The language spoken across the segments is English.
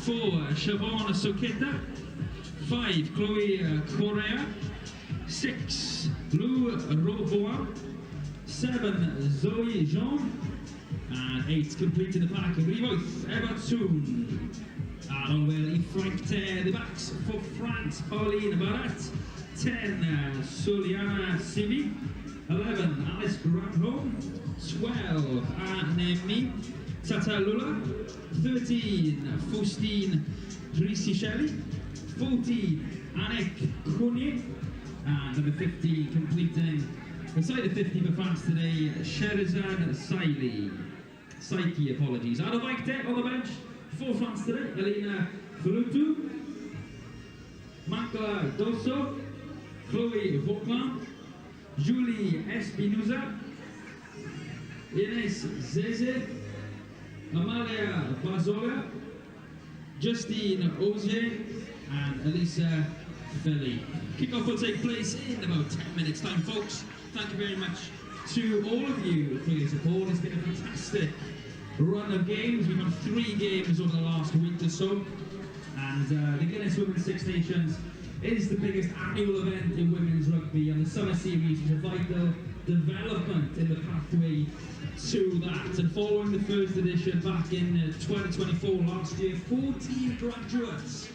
4, Siobhan Soketa. 5, Chloe Correa. 6, Lou Robois. 7, Zoe Jean. And 8, completing the pack, Rivoith Evertoon. And on wheel, Frank Ter, the backs for France, Pauline Barrett. 10, Soliana Sivi. 11, Alice Granholm. 12, Anemi Tatalula. 13, Faustine Ricichelli. 14, Anik Kuni. And number 15, completing inside the 50 for France today, Sherazad Psyche, apologies. Out of Mike Tech on the bench for France today, Elena Falutu, Makla Dosso, Chloe Vauclin, Julie Espinoza, Ines Zeze, Amalia Bazola, Justine Ogier, and Elisa Philly. Kickoff will take place in about 10 minutes time, folks. Thank you very much to all of you for your support. It's been a fantastic run of games. We've had 3 games over the last week or so. And the Guinness Women's Six Nations is the biggest annual event in women's rugby, and the summer series is a vital development in the pathway to that. And following the first edition back in 2024 last year, 14 graduates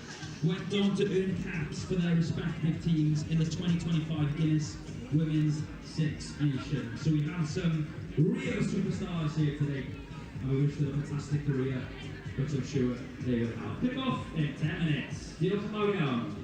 went on to earn caps for their respective teams in the 2025 Guinness Women's Six Nations. So we have some real superstars here today, and we wish them a fantastic career, which I'm sure they will have. Kick off in 10 minutes. Diolch yn fawr iawn.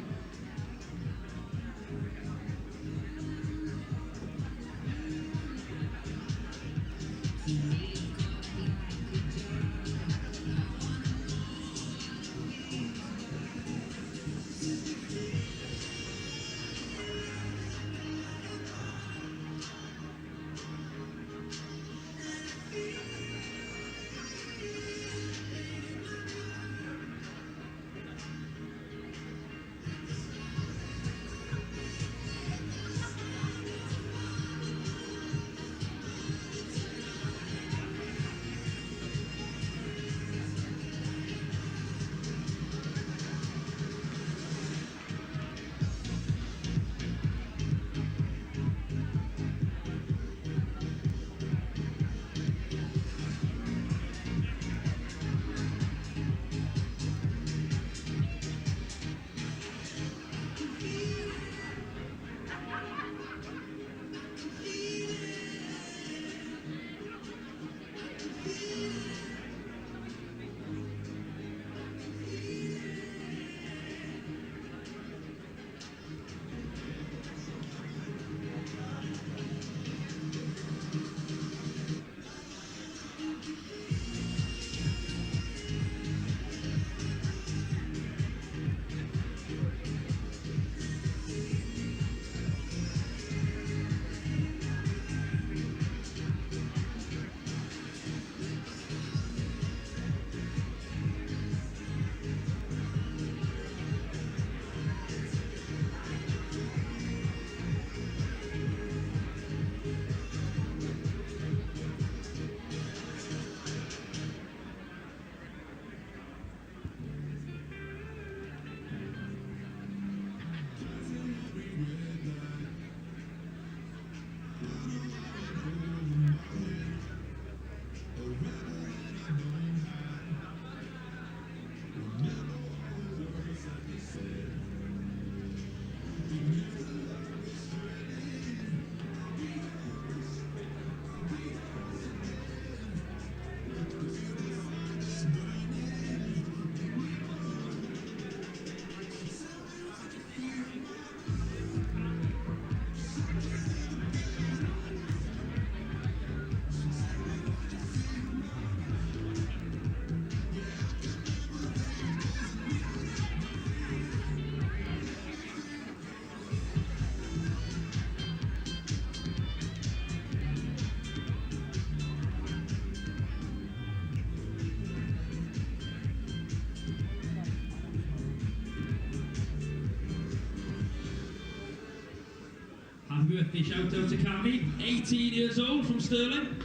Happy birthday shout out to Cami, 18 years old from Stirling,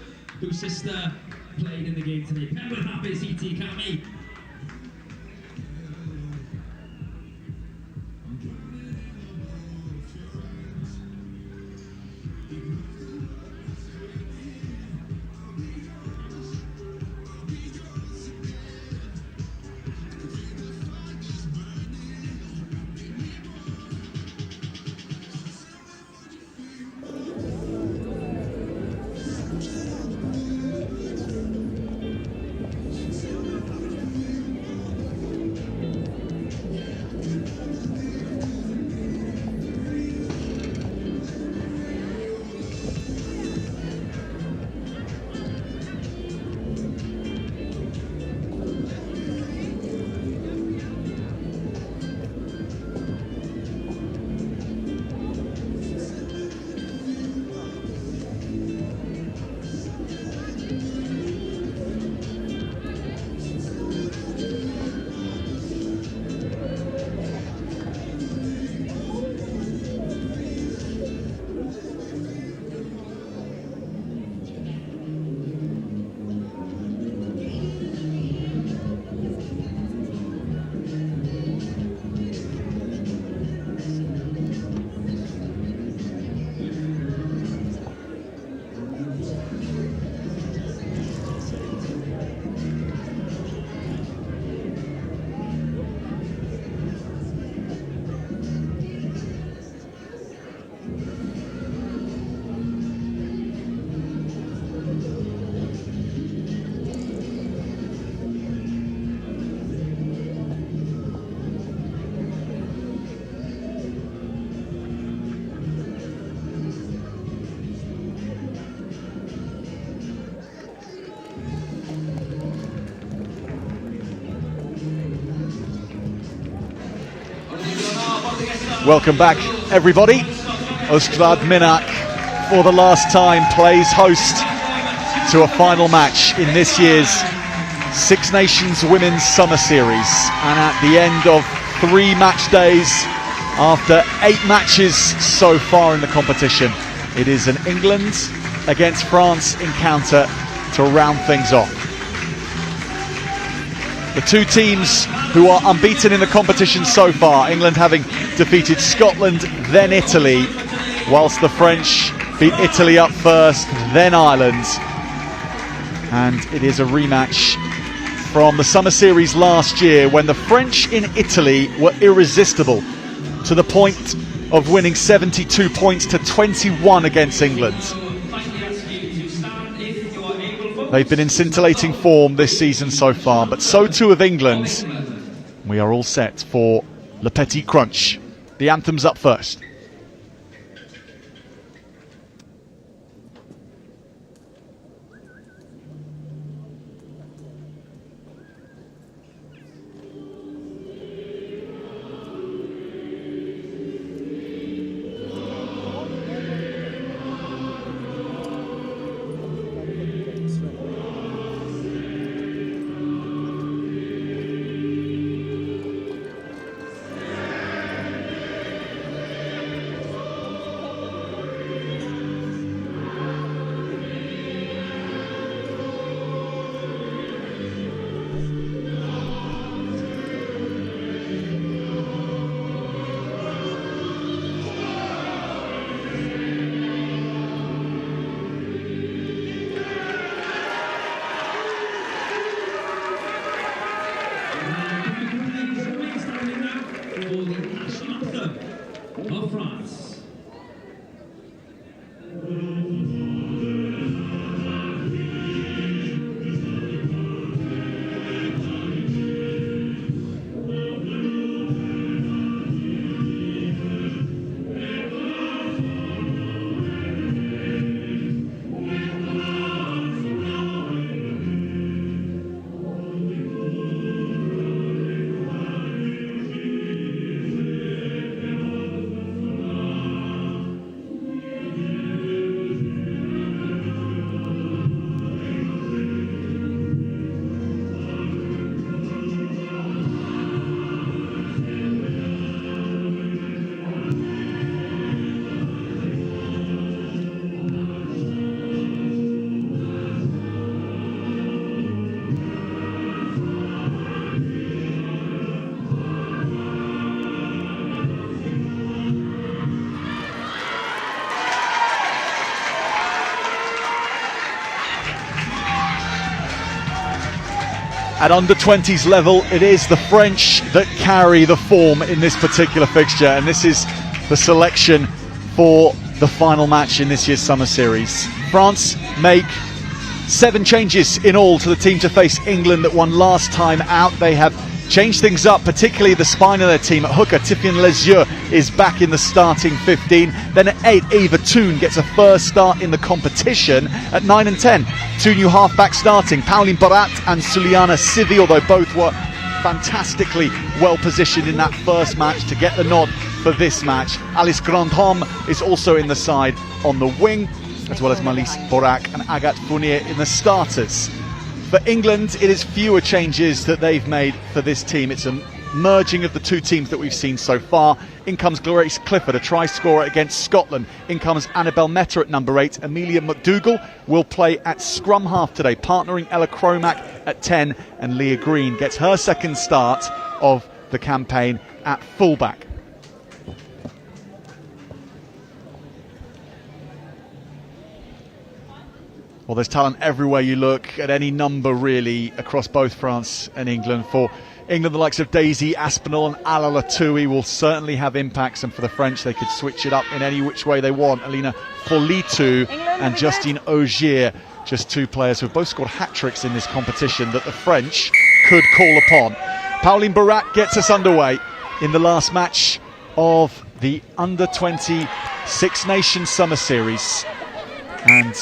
whose sister played in the game today. Pembrey Happy CT Cami. Welcome back, everybody. Ostrad Minak, for the last time, plays host to a final match in this year's Six Nations Women's Summer Series. And at the end of 3 match days, after 8 matches so far in the competition, it is an England against France encounter to round things off. The two teams who are unbeaten in the competition so far, England having defeated Scotland, then Italy, whilst the French beat Italy up first, then Ireland. And it is a rematch from the Summer Series last year, when the French in Italy were irresistible to the point of winning 72 points to 21 against England. They've been in scintillating form this season so far, but so too have England. We are all set for Le Petit Crunch. The anthems up first. At under-20s level, it is the French that carry the form in this particular fixture, and this is the selection for the final match in this year's Summer Series. France make 7 changes in all to the team to face England that won last time out. They have changed things up, particularly the spine of their team. At hooker, Tiffany Lesieux is back in the starting 15. Then at 8, Eva Toon gets a first start in the competition. At 9 and 10, 2 new halfbacks starting, Pauline Borat and Suliana Sivi, although both were fantastically well positioned in that first match to get the nod for this match. Alice Grandhomme is also in the side on the wing, as well as Malise Borak and Agathe Fournier in the starters. For England, it is fewer changes that they've made for this team. It's a merging of the two teams that we've seen so far. In comes Grace Clifford, a try scorer against Scotland. In comes Annabelle Meta at number 8. Amelia McDougall will play at scrum half today, partnering Ella Cromack at 10, and Leah Green gets her second start of the campaign at fullback. Well, there's talent everywhere you look, at any number really, across both France and England. For England, the likes of Daisy Aspinall and Ala Latouille will certainly have impacts, and for the French, they could switch it up in any which way they want. Alina Folitou and Justine Augier, just 2 players who have both scored hat-tricks in this competition that the French could call upon. Pauline Borat gets us underway in the last match of the Under-20 Six Nations Summer Series. And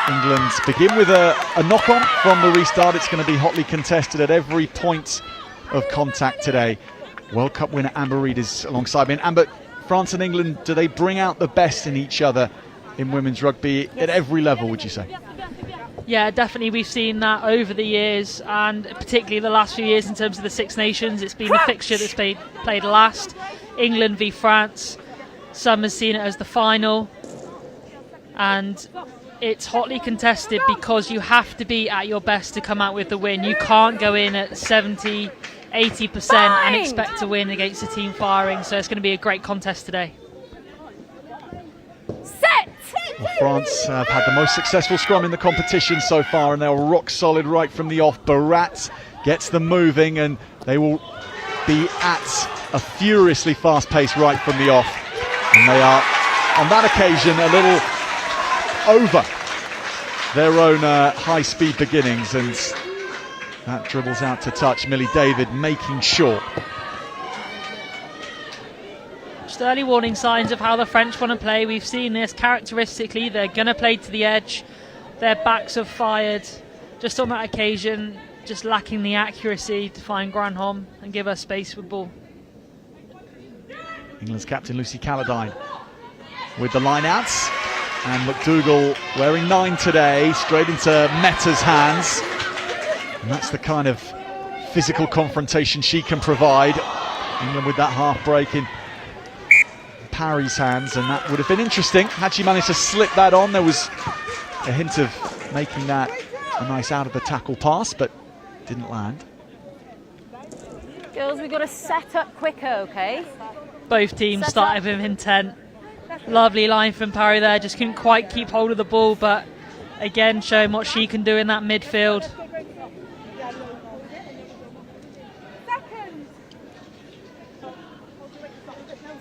England begin with a knock-on from the restart. It's going to be hotly contested at every point of contact today. World Cup winner Amber Reid is alongside me. And Amber, France and England, do they bring out the best in each other in women's rugby at every level, would you say? Yeah, definitely. We've seen that over the years, and particularly the last few years in terms of the Six Nations. It's been the fixture that's played last. England v France. Some has seen it as the final. And it's hotly contested because you have to be at your best to come out with the win. You can't go in at 70, 80% and expect to win against a team firing. So it's going to be a great contest today. Well, France have had the most successful scrum in the competition so far, and they're rock solid right from the off. Barat gets them moving, and they will be at a furiously fast pace right from the off. And they are, on that occasion, a little over their own high-speed beginnings, and that dribbles out to touch. Millie David making sure. Just early warning signs of how the French want to play. We've seen this characteristically. They're going to play to the edge. Their backs have fired. Just on that occasion, just lacking the accuracy to find Granholm and give her space with ball. England's captain Lucy Calladine with the line-outs. And McDougall wearing 9 today, straight into Meta's hands. And that's the kind of physical confrontation she can provide. England with that half break in Parry's hands, and that would have been interesting had she managed to slip that on. There was a hint of making that a nice out of the tackle pass, but didn't land. Girls, we've got to set up quicker, okay? Both teams started with intent. Lovely line from Parry there, just couldn't quite keep hold of the ball, but again showing what she can do in that midfield.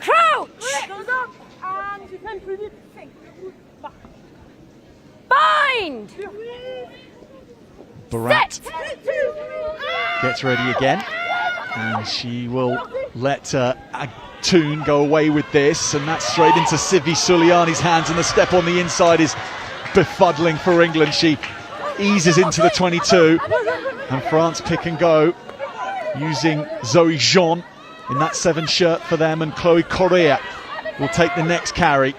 Crouch! Bind! Barat gets ready again, and she will let Toon go away with this, and that's straight into Sivi Suliani's hands, and the step on the inside is befuddling for England. She eases into the 22, and France pick and go using Zoe Jean in that 7 shirt for them, and Chloe Correa will take the next carry,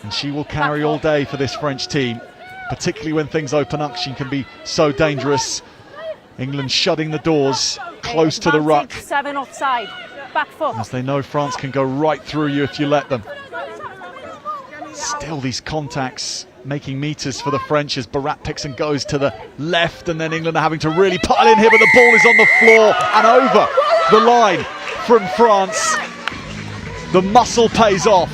and she will carry all day for this French team, particularly when things open up. She can be so dangerous. England shutting the doors close to the ruck. 7 offside, back foot. As they know France can go right through you if you let them. Still these contacts making meters for the French as Barat picks and goes to the left, and then England are having to really pile in here, but the ball is on the floor and over the line from France. The muscle pays off,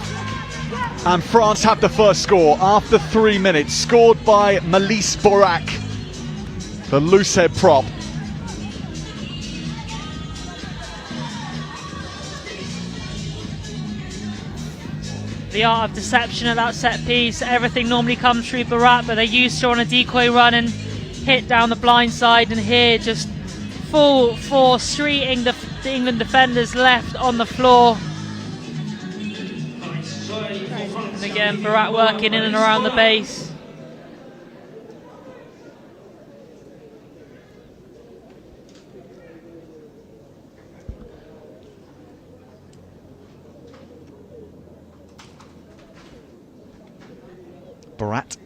and France have the first score after 3 minutes, scored by Melise Borac, the loose head prop. The art of deception at that set piece. Everything normally comes through Barat, but they used her on a decoy run and hit down the blind side, and here just full force streeting the England defenders left on the floor. And again, Barat working in and around the base. Barat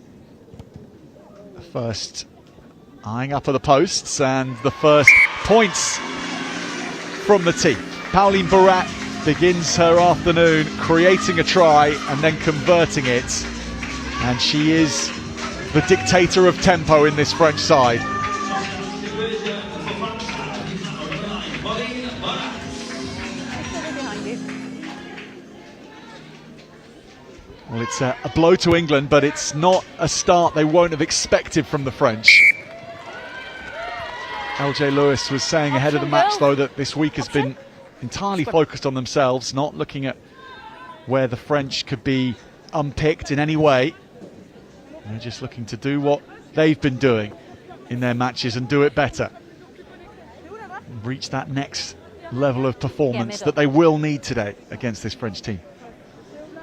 first eyeing up at the posts, and the first points from the team. Pauline Barat begins her afternoon creating a try and then converting it, and she is the dictator of tempo in this French side. Well, it's a blow to England, but it's not a start they won't have expected from the French. LJ Lewis was saying ahead of the match, though, that this week has been entirely focused on themselves, not looking at where the French could be unpicked in any way. They're just looking to do what they've been doing in their matches and do it better. And reach that next level of performance that they will need today against this French team.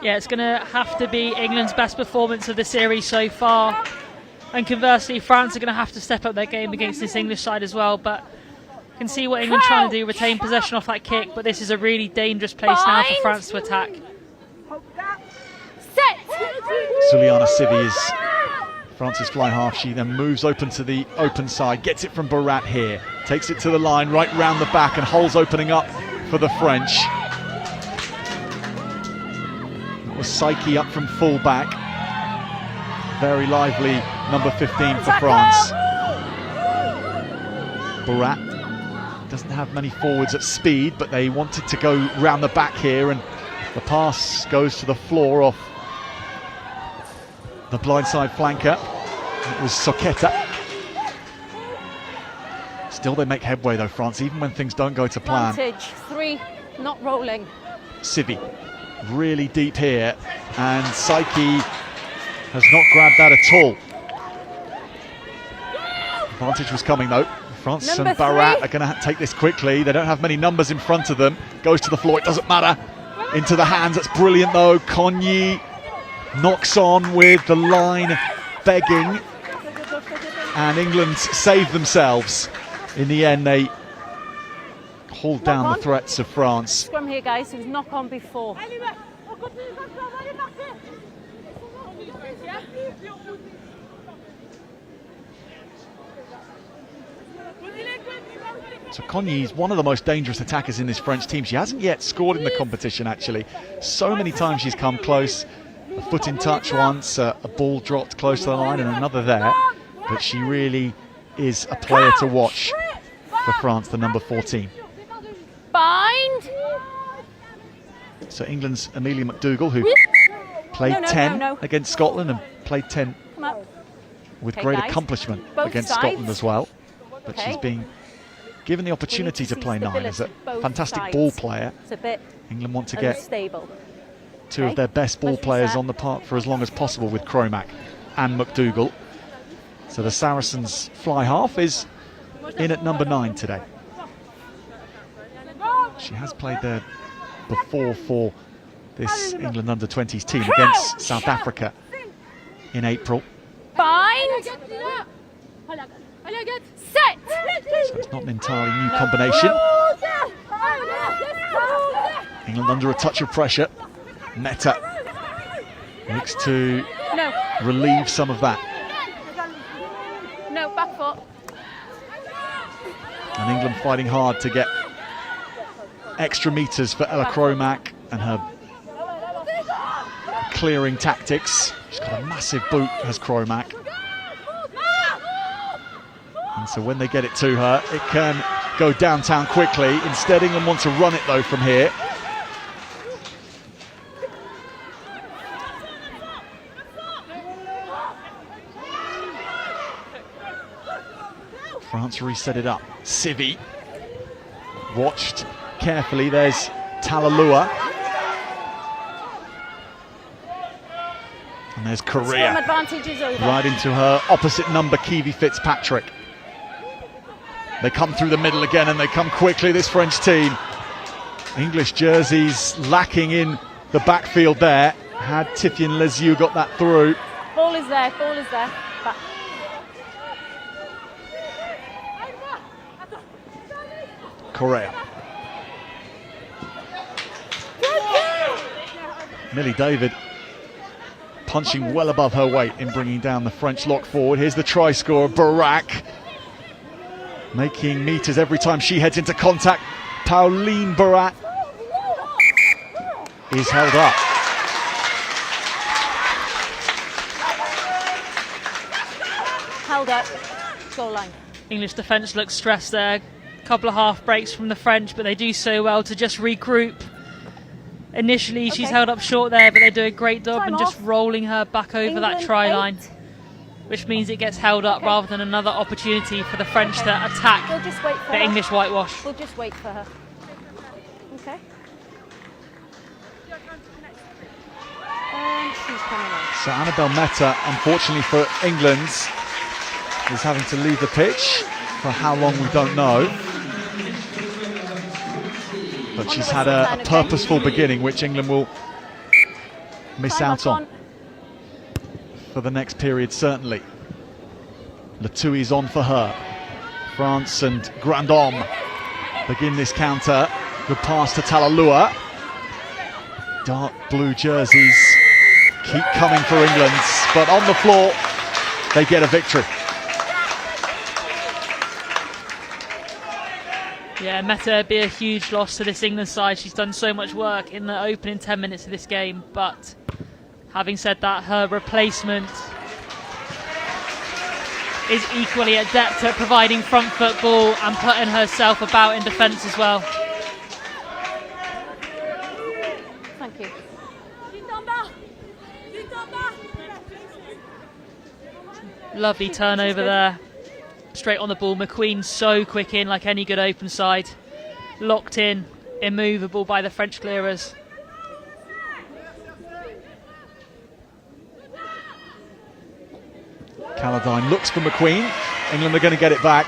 Yeah, it's going to have to be England's best performance of the series so far. And conversely, France are going to have to step up their game against this English side as well. But Can see what England's trying to do, retain possession off that kick, but this is a really dangerous place now for France to attack. Set. Zuliana Civi is France's fly half. She then moves open to the open side, gets it from Barat here, takes it to the line, right round the back, and holes opening up for the French. That was Psyche up from full back. Very lively number 15 for France. Barat doesn't have many forwards at speed, but they wanted to go round the back here, and the pass goes to the floor off the blindside flanker. It was Soqueta. Still they make headway though, France, even when things don't go to plan. Advantage, 3, not rolling. Civi really deep here, and Psyche has not grabbed that at all. Advantage was coming though. France Number and Barat 3. are going to take this quickly. They don't have many numbers in front of them. Goes to the floor, it doesn't matter. Into the hands, that's brilliant though. Konyi knocks on with the line begging, and England save themselves. In the end, they hold down the threats of France. Scrum here, guys. It was knock on before. So Konyi is one of the most dangerous attackers in this French team. She hasn't yet scored in the competition, actually. So many times she's come close. A foot in touch once, a ball dropped close to the line, and another there. But she really is a player to watch for France, the number 14. Bind. So England's Amelia McDougall, who played 10 against Scotland and played 10 with great accomplishment against Scotland as well. But she's being given the opportunity to play 9 as a fantastic ball player. England want to get two of their best ball players on the park for as long as possible with Cromack and McDougall. So the Saracens fly half is in at number 9 today. She has played there before for this England under-20s team against South Africa in April. Bind. Set. So it's not an entirely new combination. England under a touch of pressure. Meta looks to relieve some of that. No, back foot. And England fighting hard to get extra meters for Ella Cromack and her clearing tactics. She's got a massive boot, has Cromack. And so when they get it to her, it can go downtown quickly. Instead, England want to run it though from here. France reset it up. Civi watched carefully. There's Talalua. And there's Korea. Advantage is over. Right into her opposite number, Kiwi Fitzpatrick. They come through the middle again, and they come quickly, this French team. English jerseys lacking in the backfield there. Had Tiffany Lezieux got that through. Ball is there, ball is there. Back. Korea. Millie David punching well above her weight in bringing down the French lock forward. Here's the try scorer, Barak, making meters every time she heads into contact. Pauline Barat is held up. Held up. Goal line. English defence looks stressed there. A couple of half breaks from the French, but they do so well to just regroup. Initially, she's held up short there, but they do a great job in just rolling her back over that try line, which means it gets held up rather than another opportunity for the French to attack the English whitewash. We'll just wait for her. Okay. And she's coming on. So Annabelle Meta, unfortunately for England, is having to leave the pitch. For how long, we don't know. But she's had a purposeful beginning, which England will miss out on for the next period, certainly. Latui's on for her. France and Grandhomme begin this counter. Good pass to Talalua. Dark blue jerseys keep coming for England, but on the floor, they get a victory. Yeah, Meta be a huge loss to this England side. She's done so much work in the opening 10 minutes of this game, but having said that, her replacement is equally adept at providing front football and putting herself about in defence as well. Thank you. Lovely turnover there. Straight on the ball. McQueen so quick in, like any good open side. Locked in, immovable by the French clearers. Caladine looks for McQueen. England are going to get it back.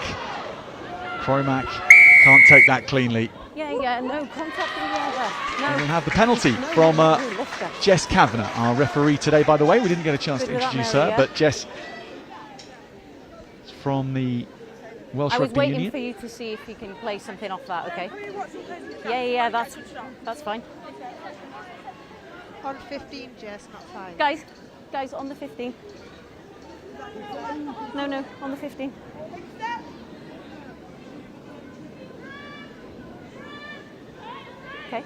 Cromack can't take that cleanly. Yeah, no contact with the other. No. England have the penalty from Jess Kavanagh, our referee today, by the way. We didn't get a chance to introduce her, but Jess from the Welsh Rugby Union. I was waiting for you to see if you can play something off that, okay? Yeah, that's fine. On 15, Jess, not 5. Guys, on the 15. No, on the 15. Okay.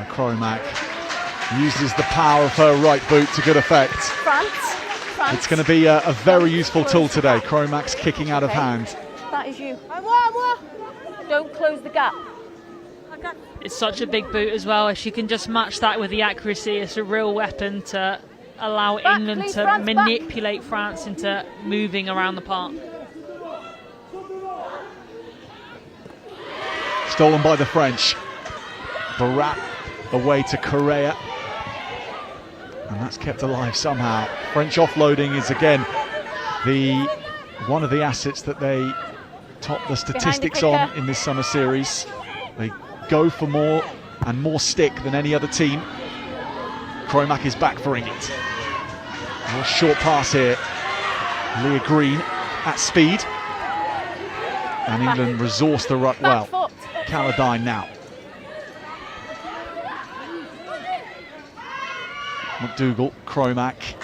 Cromack uses the power of her right boot to good effect. France. It's going to be a very useful tool today. Cromack's kicking out of hand. That is you. Don't close the gap. It's such a big boot as well. If she can just match that with the accuracy, it's a real weapon to allow England to France, manipulate France into moving around the park. Stolen by the French. Barat away to Correa. And that's kept alive somehow. French offloading is again one of the assets that they top the statistics on in this summer series. They go for more and more stick than any other team. Cromack is back for England. A short pass here. Leah Green at speed. And England resource the ruck well. Caladine now. McDougall, Cromack.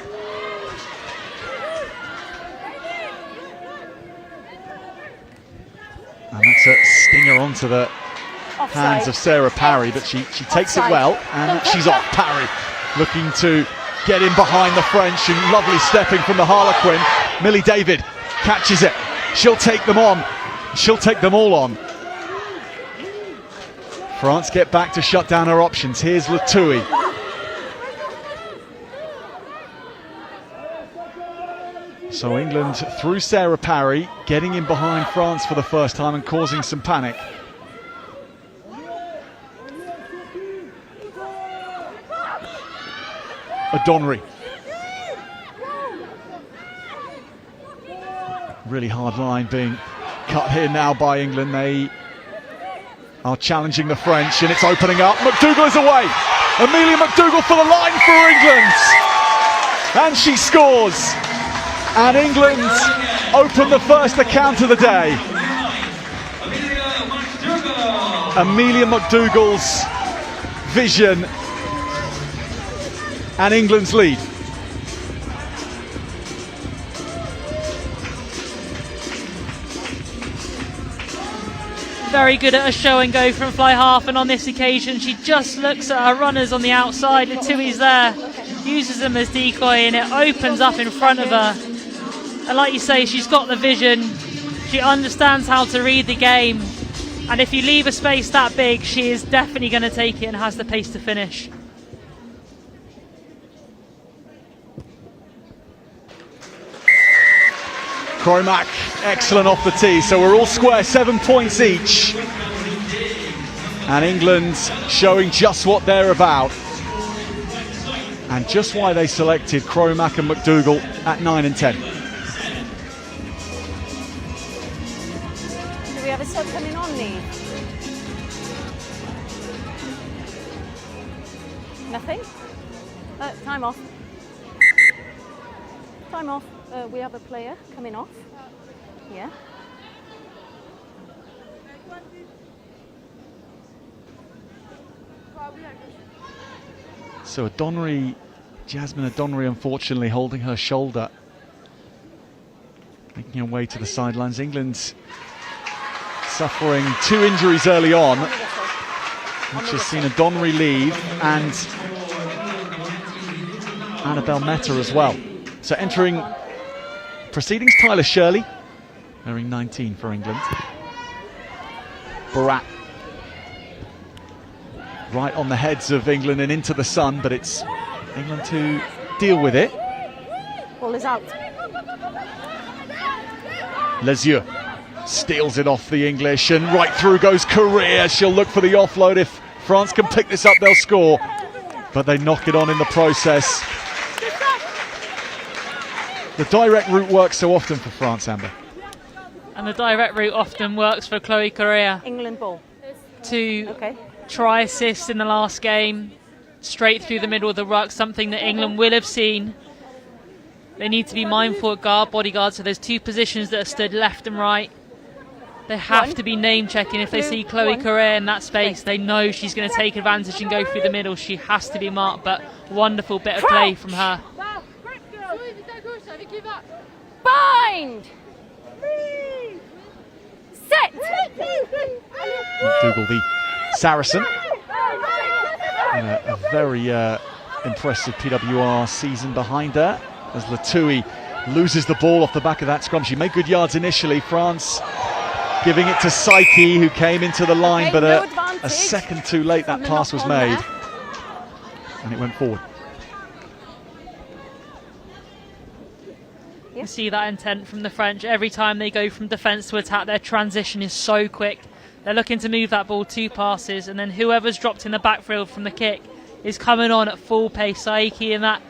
And that's a stinger onto the hands of Sarah Parry, but she takes it well, and she's off. Parry looking to get in behind the French, and lovely stepping from the Harlequin. Millie David catches it. She'll take them on. She'll take them all on. France get back to shut down her options. Here's Latouille. So England, through Sarah Parry, getting in behind France for the first time and causing some panic. Adonry. Really hard line being cut here now by England. They are challenging the French, and it's opening up. McDougall is away. Amelia McDougall for the line for England. And she scores. And England open the first account of the day. Amelia McDougall's vision and England's lead. Very good at a show and go from fly half, and on this occasion she just looks at her runners on the outside. Latouille's there, uses them as decoy, and it opens up in front of her. And like you say, she's got the vision, she understands how to read the game, and if you leave a space that big, she is definitely going to take it and has the pace to finish. Cromack, excellent off the tee, so we're all square, 7 points each. And England showing just what they're about. And just why they selected Cromack and McDougall at 9 and 10. Do we have a sub coming on, Lee? Nothing? Time off. Time off. We have a player coming off. Yeah. So Jasmine Adonri, unfortunately holding her shoulder, making her way to the sidelines. England suffering 2 injuries early on, which has seen Adonri leave and Annabelle Mehta as well. So entering proceedings, Tyler Shirley, wearing 19 for England. Barat right on the heads of England and into the sun, but it's England to deal with it. Ball is out. Lezieux steals it off the English, and right through goes Korea. She'll look for the offload. If France can pick this up, they'll score, but they knock it on in the process. The direct route works so often for France, Amber. And the direct route often works for Chloe Correa. England ball. To try assist in the last game, straight through the middle of the ruck, something that England will have seen. They need to be mindful of bodyguard, so there's 2 positions that are stood left and right. They have to be name checking. If they see Chloe Correa in that space, they know she's going to take advantage and go through the middle. She has to be marked, but wonderful bit of play from her. Bind! Set! McDougall, the Saracen, a very impressive PWR season behind her, as Latouille loses the ball off the back of that scrum. She made good yards initially. France giving it to Psyche, who came into the line, but a second too late that pass was made, and it went forward. You see that intent from the French. Every time they go from defence to attack, their transition is so quick. They're looking to move that ball 2 passes, and then whoever's dropped in the backfield from the kick is coming on at full pace. Saiki in that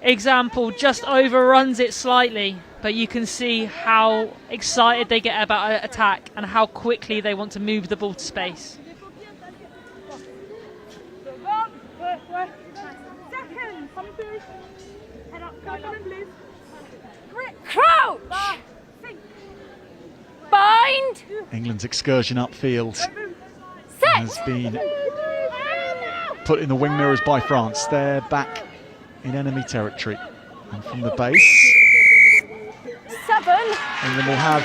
example just overruns it slightly, but you can see how excited they get about an attack and how quickly they want to move the ball to space. Crouch! Bind! England's excursion upfield has been put in the wing mirrors by France. They're back in enemy territory, and from the base, 7. England will have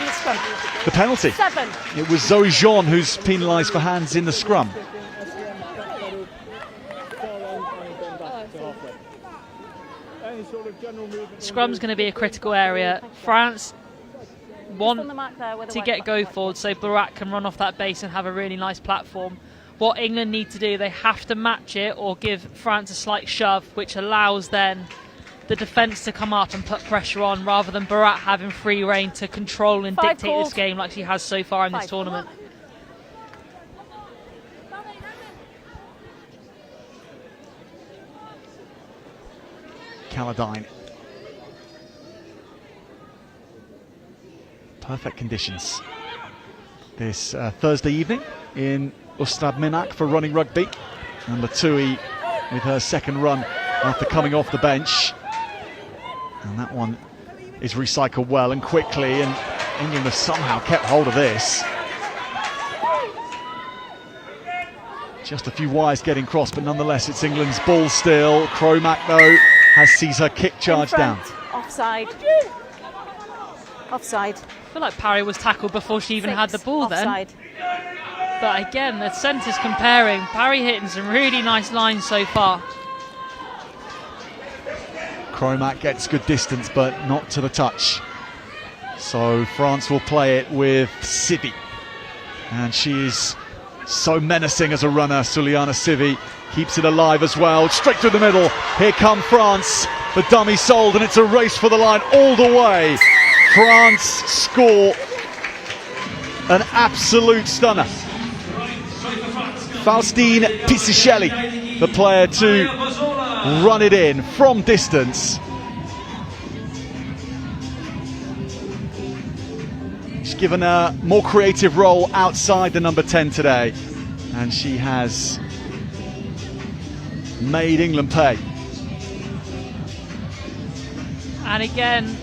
the penalty. 7. It was Zoe Jean who's penalised for hands in the scrum. Scrum's going to be a critical area. France want to get go forward so Barat can run off that base and have a really nice platform. What England need to do, they have to match it or give France a slight shove, which allows then the defence to come up and put pressure on, rather than Barat having free rein to control and dictate this game like she has so far in this tournament. Caladine. Perfect conditions this Thursday evening in Ustad Minak for running rugby, and Latouille with her second run after coming off the bench, and that one is recycled well and quickly, and England have somehow kept hold of this. Just a few wires getting crossed, but nonetheless it's England's ball still. Cromack though sees her kick charge down. Offside. Offside. I feel like Parry was tackled before she even had the ball offside. Then. But again, the centre's comparing. Parry hitting some really nice lines so far. Cromack gets good distance, but not to the touch. So France will play it with Sibi. And she is so menacing as a runner. Suliana Sivi keeps it alive as well. Straight through the middle. Here come France. The dummy sold, and it's a race for the line all the way. France score an absolute stunner. Faustine Pisichelli, the player to run it in from distance. She's given a more creative role outside the number 10 today, and she has made England pay. And again,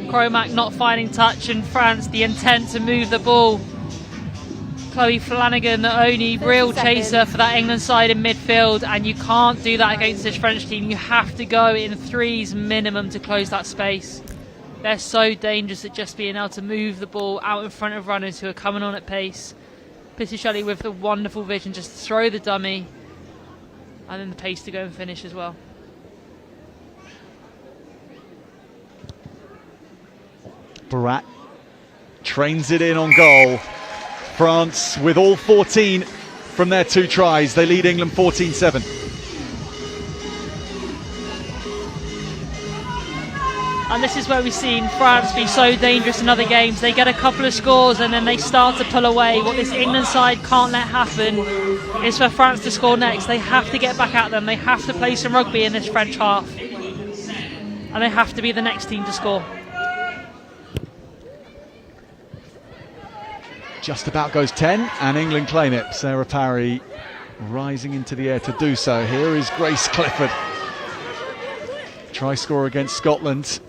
Cromac not finding touch, and France the intent to move the ball. Chloe Flanagan, the only real chaser for that England side in midfield, and you can't do that against this French team. You have to go in threes minimum to close that space. They're so dangerous at just being able to move the ball out in front of runners who are coming on at pace. Pisichelli with the wonderful vision, just throw the dummy, and then the pace to go and finish as well. Barat trains it in on goal. France with all 14 from their 2 tries. They lead England 14-7. And this is where we've seen France be so dangerous in other games. They get a couple of scores and then they start to pull away. What this England side can't let happen is for France to score next. They have to get back at them. They have to play some rugby in this French half. And they have to be the next team to score. Just about goes 10, and England claim it. Sarah Parry rising into the air to do so. Here is Grace Clifford. Try scorer against Scotland.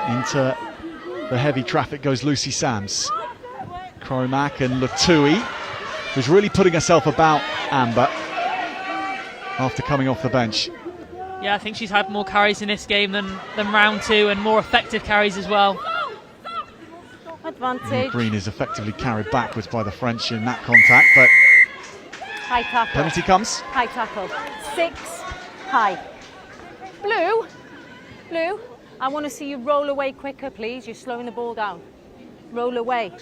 Into the heavy traffic goes Lucy Sams. Cromac and Latui, who's really putting herself about Amber after coming off the bench. Yeah, I think she's had more carries in this game than round 2, and more effective carries as well. Advantage. Green is effectively carried backwards by the French in that contact, but High tackle. penalty comes. High tackle. 6 high. Blue, I want to see you roll away quicker, please. You're slowing the ball down. Roll away.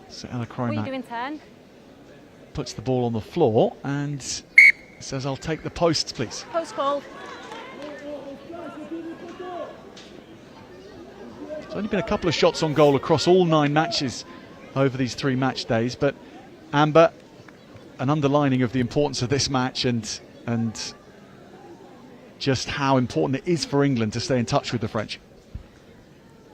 So Ella What are you Cromac doing, 10? puts the ball on the floor and says, "I'll take the posts, please." Post call. There's only been a couple of shots on goal across all 9 matches over these 3 match days, but Amber, an underlining of the importance of this match and just how important it is for England to stay in touch with the French.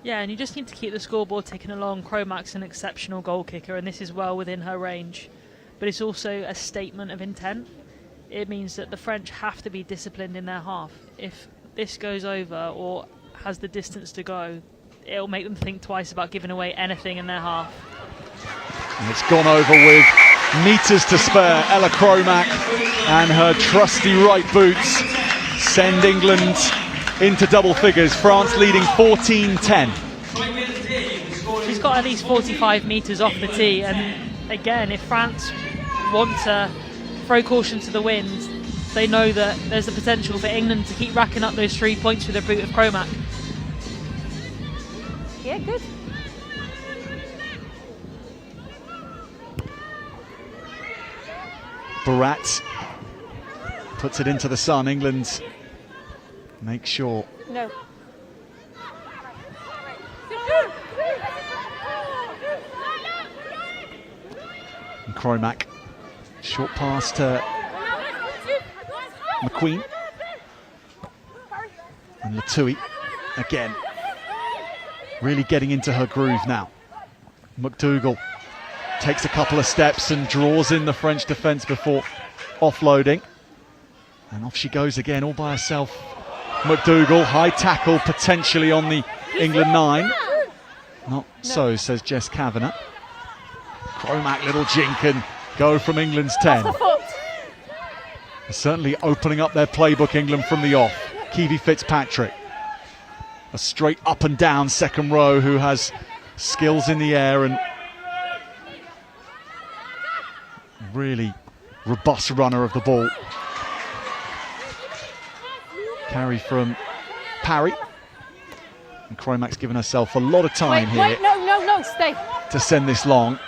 Yeah, and you just need to keep the scoreboard ticking along. Cromac's an exceptional goal kicker, and this is well within her range. But it's also a statement of intent. It means that the French have to be disciplined in their half. If this goes over or has the distance to go, it'll make them think twice about giving away anything in their half. And it's gone over with metres to spare. Ella Cromac and her trusty right boots send England into double figures. France leading 14-10. She's got at least 45 metres off the tee, and again, if France want to throw caution to the wind, they know that there's the potential for England to keep racking up those 3 points with a boot of Cromac. Yeah, good. Barat puts it into the sun. England make sure. No. And Cromac, short pass to McQueen. And Latui again, really getting into her groove now. McDougall takes a couple of steps and draws in the French defence before offloading. And off she goes again, all by herself. McDougall, high tackle potentially on the England 9. Not so, says Jess Kavanagh. Cromac, little jink, and go from England's 10. Certainly opening up their playbook, England, from the off. Kiwi Fitzpatrick, a straight up and down second row who has skills in the air and really robust runner of the ball. Carry from Parry. And Cromac's given herself a lot of time here. No, stay. To send this long.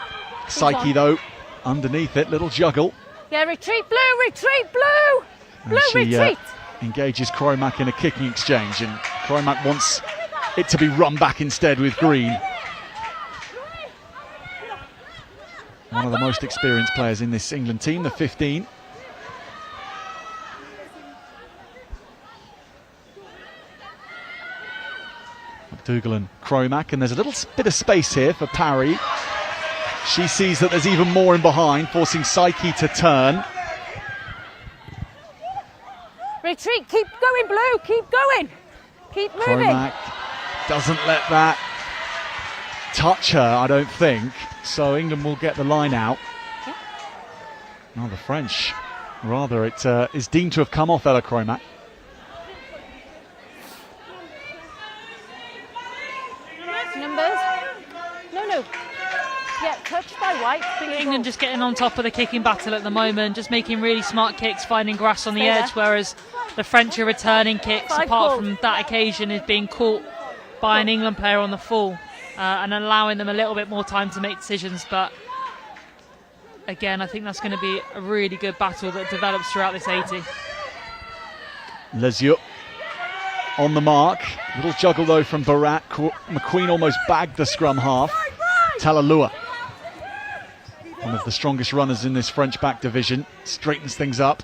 Psyche, though, underneath it, little juggle. Yeah, retreat, Blue, retreat, Blue! Blue, retreat! Engages Cromac in a kicking exchange, and Cromac wants it to be run back instead with Green. One of the most experienced players in this England team, the 15. McDougall and Cromac, and there's a little bit of space here for Parry. She sees that there's even more in behind, forcing Psyche to turn. Retreat, keep going, Blue, keep going. Keep moving. Cromack doesn't let that touch her, I don't think. So England will get the line out. Yeah. Now the French, rather, it is deemed to have come off Ella Cromack. Numbers. No. Yeah, touched by White. England just getting on top of the kicking battle at the moment, just making really smart kicks, finding grass on the edge, whereas the French are returning kicks, apart from that occasion, is being caught by an England player on the full and allowing them a little bit more time to make decisions. But again, I think that's going to be a really good battle that develops throughout this 80. Lezieux on the mark. Little juggle though from Barat. McQueen almost bagged the scrum half. Talalua, one of the strongest runners in this French back division, straightens things up.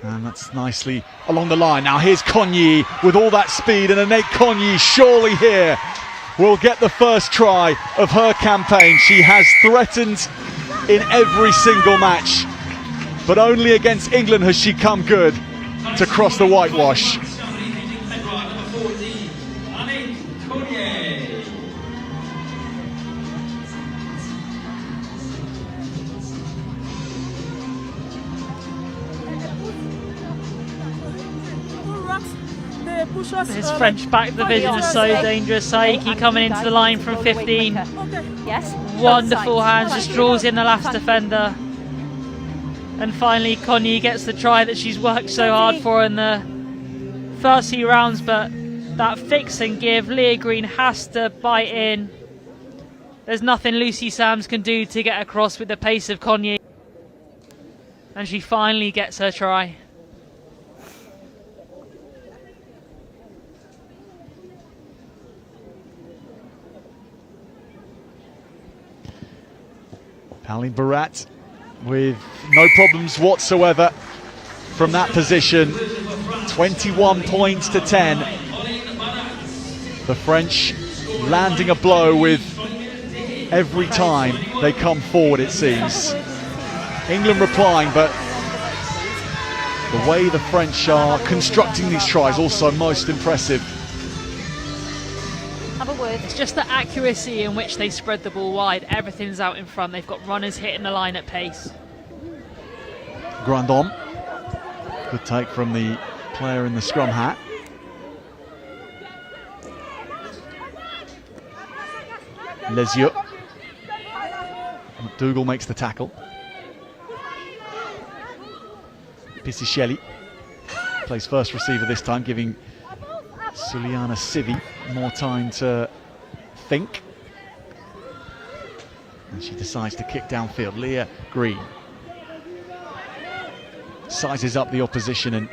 And that's nicely along the line. Now here's Cogny with all that speed, and Annette Cogny surely here will get the first try of her campaign. She has threatened in every single match, but only against England has she come good to cross the whitewash. His French back division is so dangerous. Saiki coming into the line from 15. Yes. Wonderful hands, just draws in the last defender. And finally Cogny gets the try that she's worked so hard for in the first few rounds, but that fix and give, Leah Green has to bite in. There's nothing Lucy Sams can do to get across with the pace of Cogny. And she finally gets her try. Pauline Barat with no problems whatsoever from that position. 21 points to 10. The French landing a blow with every time they come forward, it seems. England replying, but the way the French are constructing these tries also most impressive. Have a word. It's just the accuracy in which they spread the ball wide. Everything's out in front. They've got runners hitting the line at pace. Grandon. Good take from the player in the scrum hat. Lezieux. McDougall makes the tackle. Pisichelli plays first receiver this time, giving Suliana Sivi more time to think. And she decides to kick downfield. Leah Green sizes up the opposition and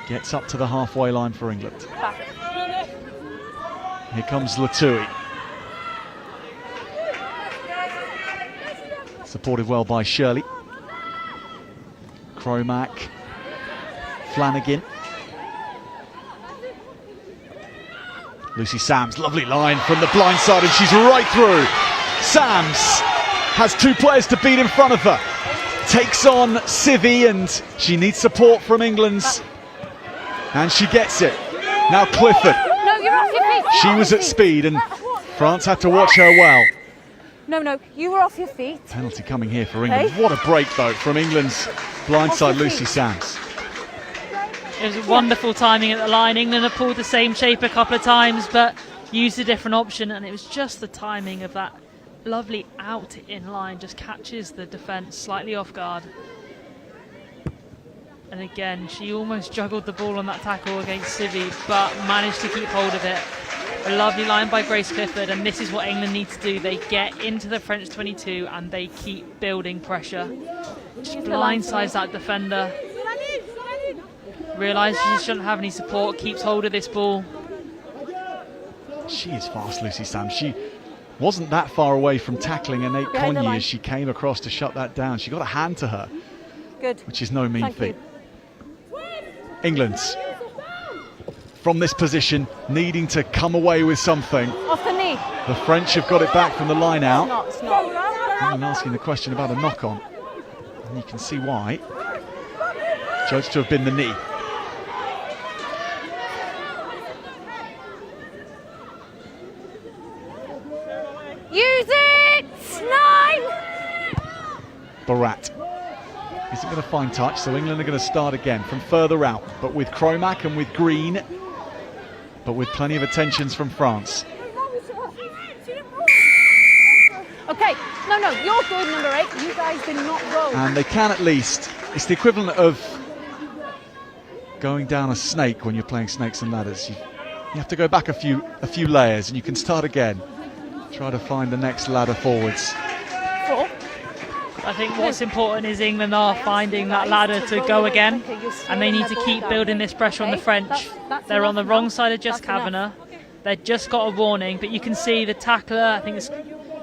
gets up to the halfway line for England. Here comes Latui. Supported well by Shirley. Cromack. Flanagan. Lucy Sams, lovely line from the blind side, and she's right through. Sams has two players to beat in front of her. Takes on Sivi, and she needs support from England's. And she gets it. Now Clifford. No, you're off your feet. She was at speed, and France had to watch her well. No, you were off your feet. Penalty coming here for England. Hey. What a break, though, from England's blindside Lucy Sams. It was wonderful timing at the line. England have pulled the same shape a couple of times, but used a different option, and it was just the timing of that lovely out in line just catches the defence slightly off guard. And again, she almost juggled the ball on that tackle against Sivi, but managed to keep hold of it. A lovely line by Grace Clifford, and this is what England need to do. They get into the French 22 and they keep building pressure. Just blindsides that defender. Realises she shouldn't have any support, keeps hold of this ball. She is fast, Lucy Sams. She wasn't that far away from tackling Annette Cogny as she came across to shut that down. She got a hand to her, Good. which is no mean Thank feat. you. England's from this position needing to come away with something. Off the knee. The French have got it back from the line out. It's not. I'm asking the question about a knock-on, and you can see why. judged to have been the knee. Use it! 9! Barat isn't going to find touch, so England are going to start again from further out, but with Cromack and with Green, but with plenty of attentions from France. Okay, no, you're good, number 8. You guys did not roll. And they can at least, it's the equivalent of going down a snake when you're playing snakes and ladders. You have to go back a few layers and you can start again. Try to find the next ladder forwards. 4. I think what's important is England are finding that ladder to go again, and they need to keep building this pressure on the French. They're on the wrong side of Jess Kavanagh. They've just got a warning, but you can see the tackler, I think it's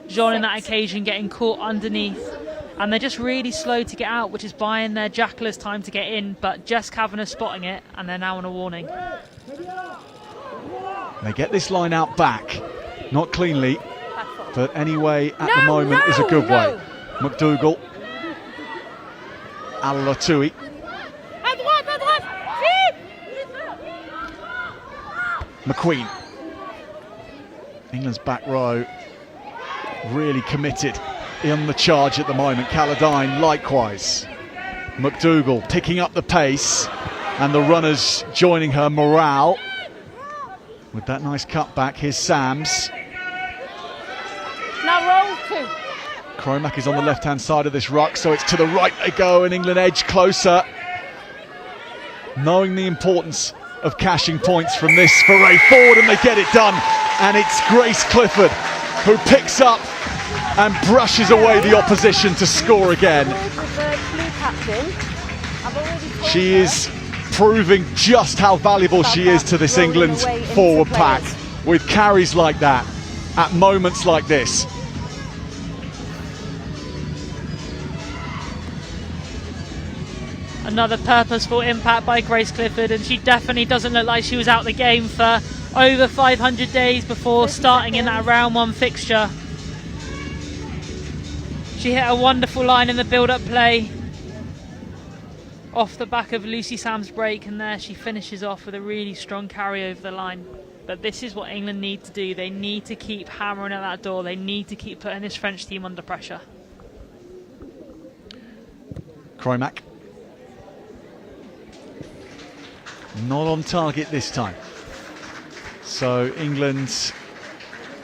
Jean in that occasion, getting caught underneath, and they're just really slow to get out, which is buying their jacklers time to get in, but Jess Kavanagh spotting it, and they're now on a warning. They get this line out back, not cleanly, but anyway at the moment is a good way. McDougall, Alatui, McQueen. England's back row really committed on the charge at the moment. Calladine likewise. McDougall picking up the pace and the runners joining her. Morale with that nice cutback. Here's Sams. Now roll 2. Cromack is on the left-hand side of this ruck, so it's to the right they go, and England edge closer. Knowing the importance of cashing points from this foray forward, and they get it done. And it's Grace Clifford who picks up and brushes away the opposition to score again. She is proving just how valuable she is to this England forward pack with carries like that at moments like this. Another purposeful impact by Grace Clifford, and she definitely doesn't look like she was out the game for over 500 days before starting in that round 1 fixture. She hit a wonderful line in the build-up play off the back of Lucy Sam's break, and there she finishes off with a really strong carry over the line. But this is what England need to do. They need to keep hammering at that door. They need to keep putting this French team under pressure. Cromack. Not on target this time. So England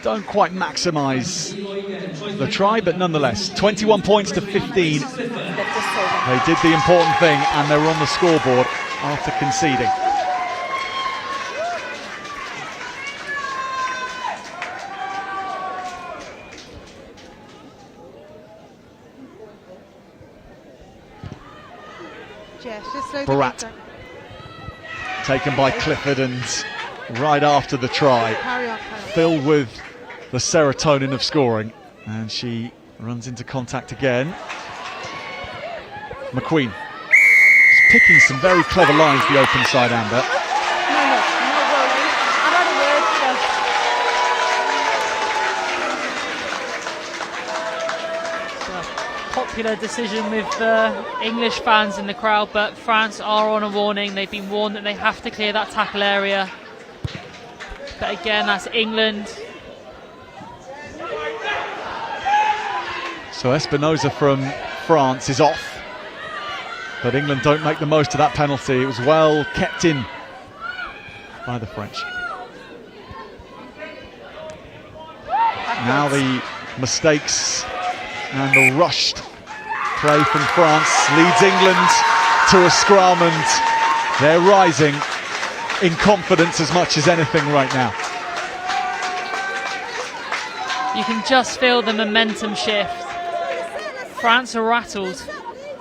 don't quite maximise the try, but nonetheless, 21 points to 15. They did the important thing, and they're on the scoreboard after conceding. Barat taken by Clifford, and right after the try, filled with the serotonin of scoring, and she runs into contact again. McQueen is picking some very clever lines the open side, Amber. Popular decision with English fans in the crowd, but France are on a warning. They've been warned that they have to clear that tackle area. But again, that's England. So Espinoza from France is off, but England don't make the most of that penalty. It was well kept in by the French. Now the mistakes and the rushed play from France leads England to a scrum, and they're rising in confidence as much as anything right now. You can just feel the momentum shift. France are rattled.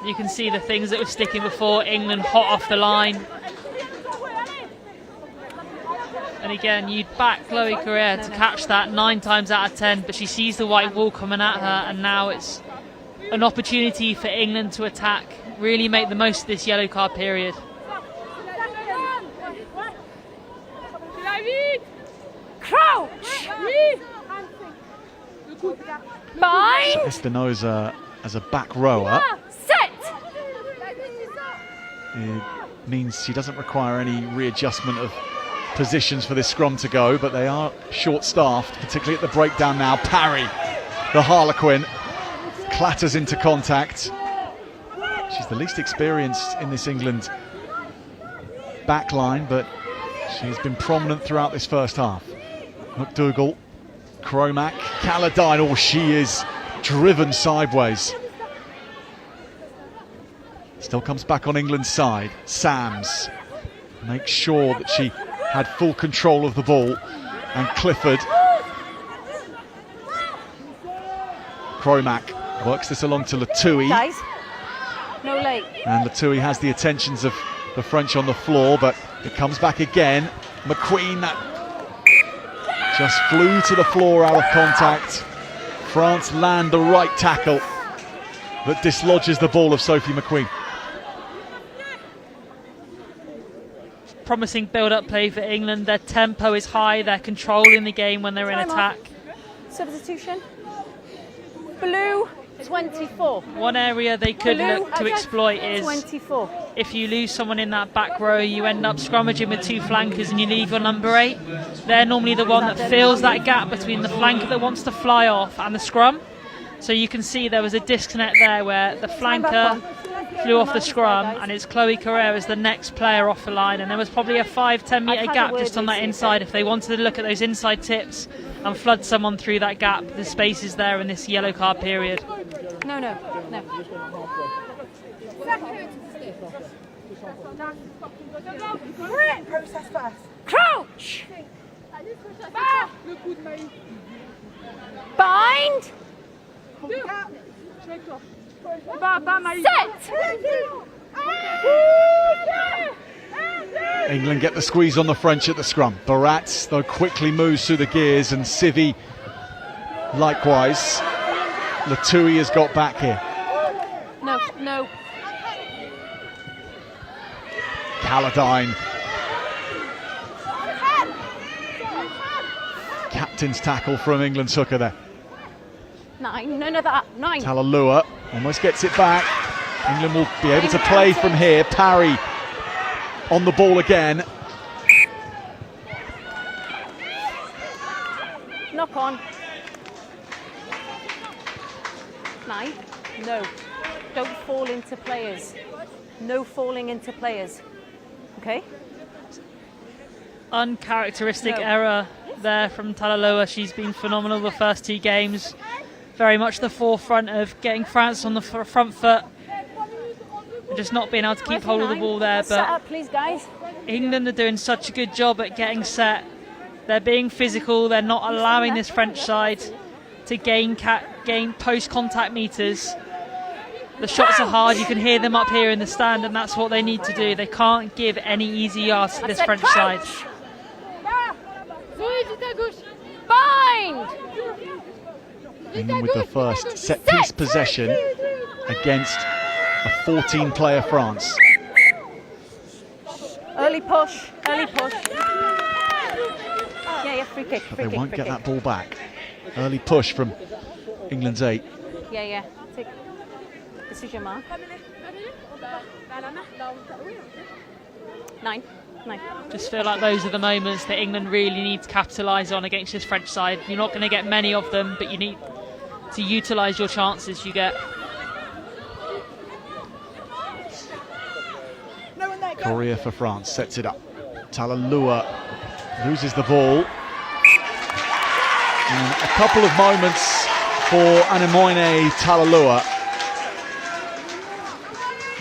You can see the things that were sticking before. England hot off the line. And again, you'd back Chloe Correa to catch that 9 times out of 10, but she sees the white wall coming at her, and now it's an opportunity for England to attack, really make the most of this yellow card period. Crouch! Bind! So Espinoza as a back rower. Set! It means she doesn't require any readjustment of positions for this scrum to go, but they are short-staffed, particularly at the breakdown now. Parry, the Harlequin, clatters into contact. She's the least experienced in this England backline, but she's been prominent throughout this first half. McDougall, Cromack, Caladine, oh, she is driven sideways. Still comes back on England's side. Sams makes sure that she had full control of the ball, and Clifford. Cromack works this along to Latouille. Guys, no late. And Latouille has the attentions of the French on the floor, but it comes back again. McQueen, that just flew to the floor out of contact. France land the right tackle that dislodges the ball of Sophie McQueen. Promising build-up play for England. Their tempo is high, they're controlling the game when they're in attack. Substitution. Blue 24. One area they could look to exploit is 24. if you lose someone in that back row, you end up scrummaging with two flankers and you leave your number 8. They're normally the one that fills that gap between the flanker that wants to fly off and the scrum. So you can see there was a disconnect there where the flanker flew off the scrum, and it's Chloe Carrere as the next player off the line, and there was probably a 5-10 metre gap just on that inside. If they wanted to look at those inside tips and flood someone through that gap, the space is there in this yellow card period. No. Process first. Crouch! Bind! Set! England get the squeeze on the French at the scrum. Barat, though, quickly moves through the gears, and Civi likewise. Latouille has got back here. No. Caladine. Captain's tackle from England's hooker there. 9, none of that. 9. Talalua almost gets it back. England will be able to play from here. Parry on the ball again. Knock on. 9. No. Don't fall into players. No falling into players. Okay? Uncharacteristic error there from Talalua. She's been phenomenal the first 2 games. Very much the forefront of getting France on the front foot. And just not being able to keep hold of the ball there. Set up, please, guys. England are doing such a good job at getting set. They're being physical. They're not allowing this French side to gain post-contact meters. The shots are hard. You can hear them up here in the stand, and that's what they need to do. They can't give any easy yards to this French side. Bind! England with the first set-piece possession against a 14-player France. Early push. Yeah, free kick. But they won't get that ball back. Early push from England's 8. Yeah. Take decision mark. 9. Just feel like those are the moments that England really need to capitalise on against this French side. You're not going to get many of them, but you need to utilise your chances you get. Correa for France sets it up. Talalua loses the ball. And a couple of moments for Anemoine Talalua,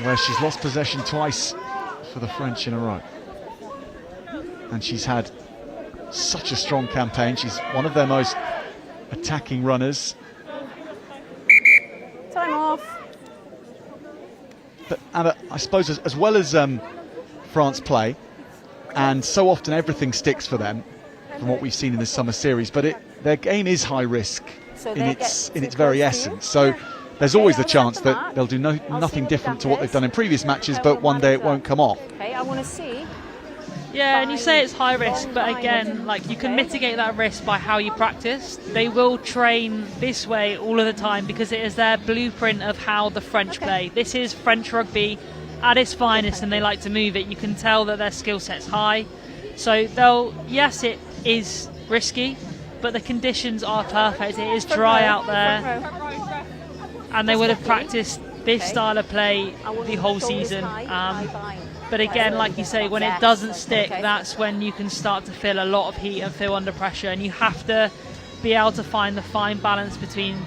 where she's lost possession twice for the French in a row. And she's had such a strong campaign. She's one of their most attacking runners. Time off. But Anna, I suppose as well as France play, and so often everything sticks for them from what we've seen in this summer series, but their game is high risk in its very essence. So there's always the chance that they'll do nothing different to what they've done in previous matches, but one day it won't come off. Okay, I want to see. Yeah, and you say it's high risk, but again, like, you can mitigate that risk by how you practice. They will train this way all of the time because it is their blueprint of how the French play. This is French rugby. at its finest and they like to move it. You can tell that their skill set's high. So yes, it is risky, but the conditions are perfect. It is dry out there, and they would have practiced this style of play the whole season. But again, like you say, when it doesn't stick, that's when you can start to feel a lot of heat and feel under pressure, and you have to be able to find the fine balance between,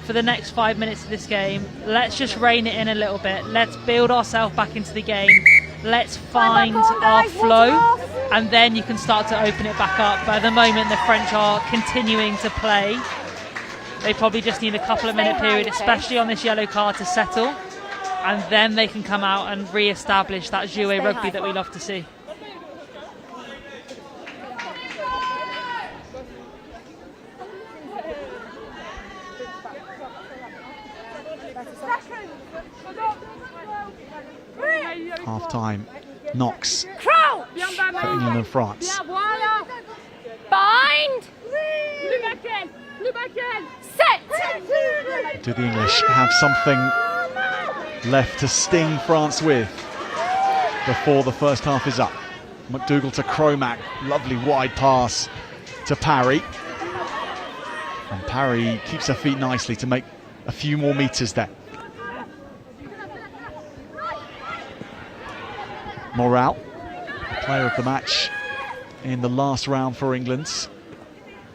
for the next 5 minutes of this game, let's just rein it in a little bit, let's build ourselves back into the game, let's find our flow, and then you can start to open it back up. But at the moment the French are continuing to play. They probably just need a couple of minute period, especially on this yellow card, to settle, and then they can come out and re-establish that jouet rugby that we love to see. Half time knocks for England and France. Bind! Set! Do the English have something left to sting France with before the first half is up? McDougall to Cromack, lovely wide pass to Parry. And Parry keeps her feet nicely to make a few more metres there. Morale, the player of the match in the last round for England.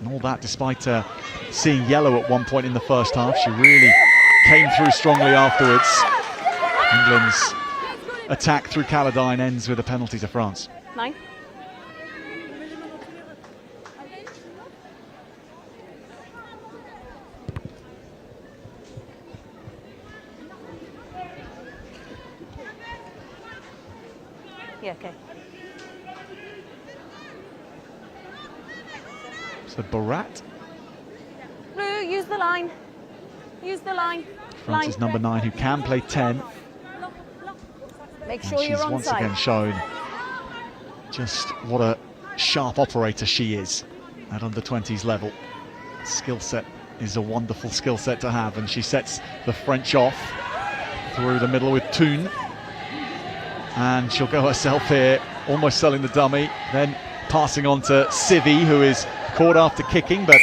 And all that despite seeing yellow at one point in the first half. She really came through strongly afterwards. England's attack through Caledine ends with a penalty to France. 9. Yeah, okay. So Barat. Blue, use the line. Use the line. France's number 9, who can play 10. Make And sure she's you're on once side. again shown just what a sharp operator she is at under-20s level. Skill set is a wonderful skill set to have, and she sets the French off through the middle with Thun. And she'll go herself here, almost selling the dummy, then passing on to Civi, who is caught after kicking, but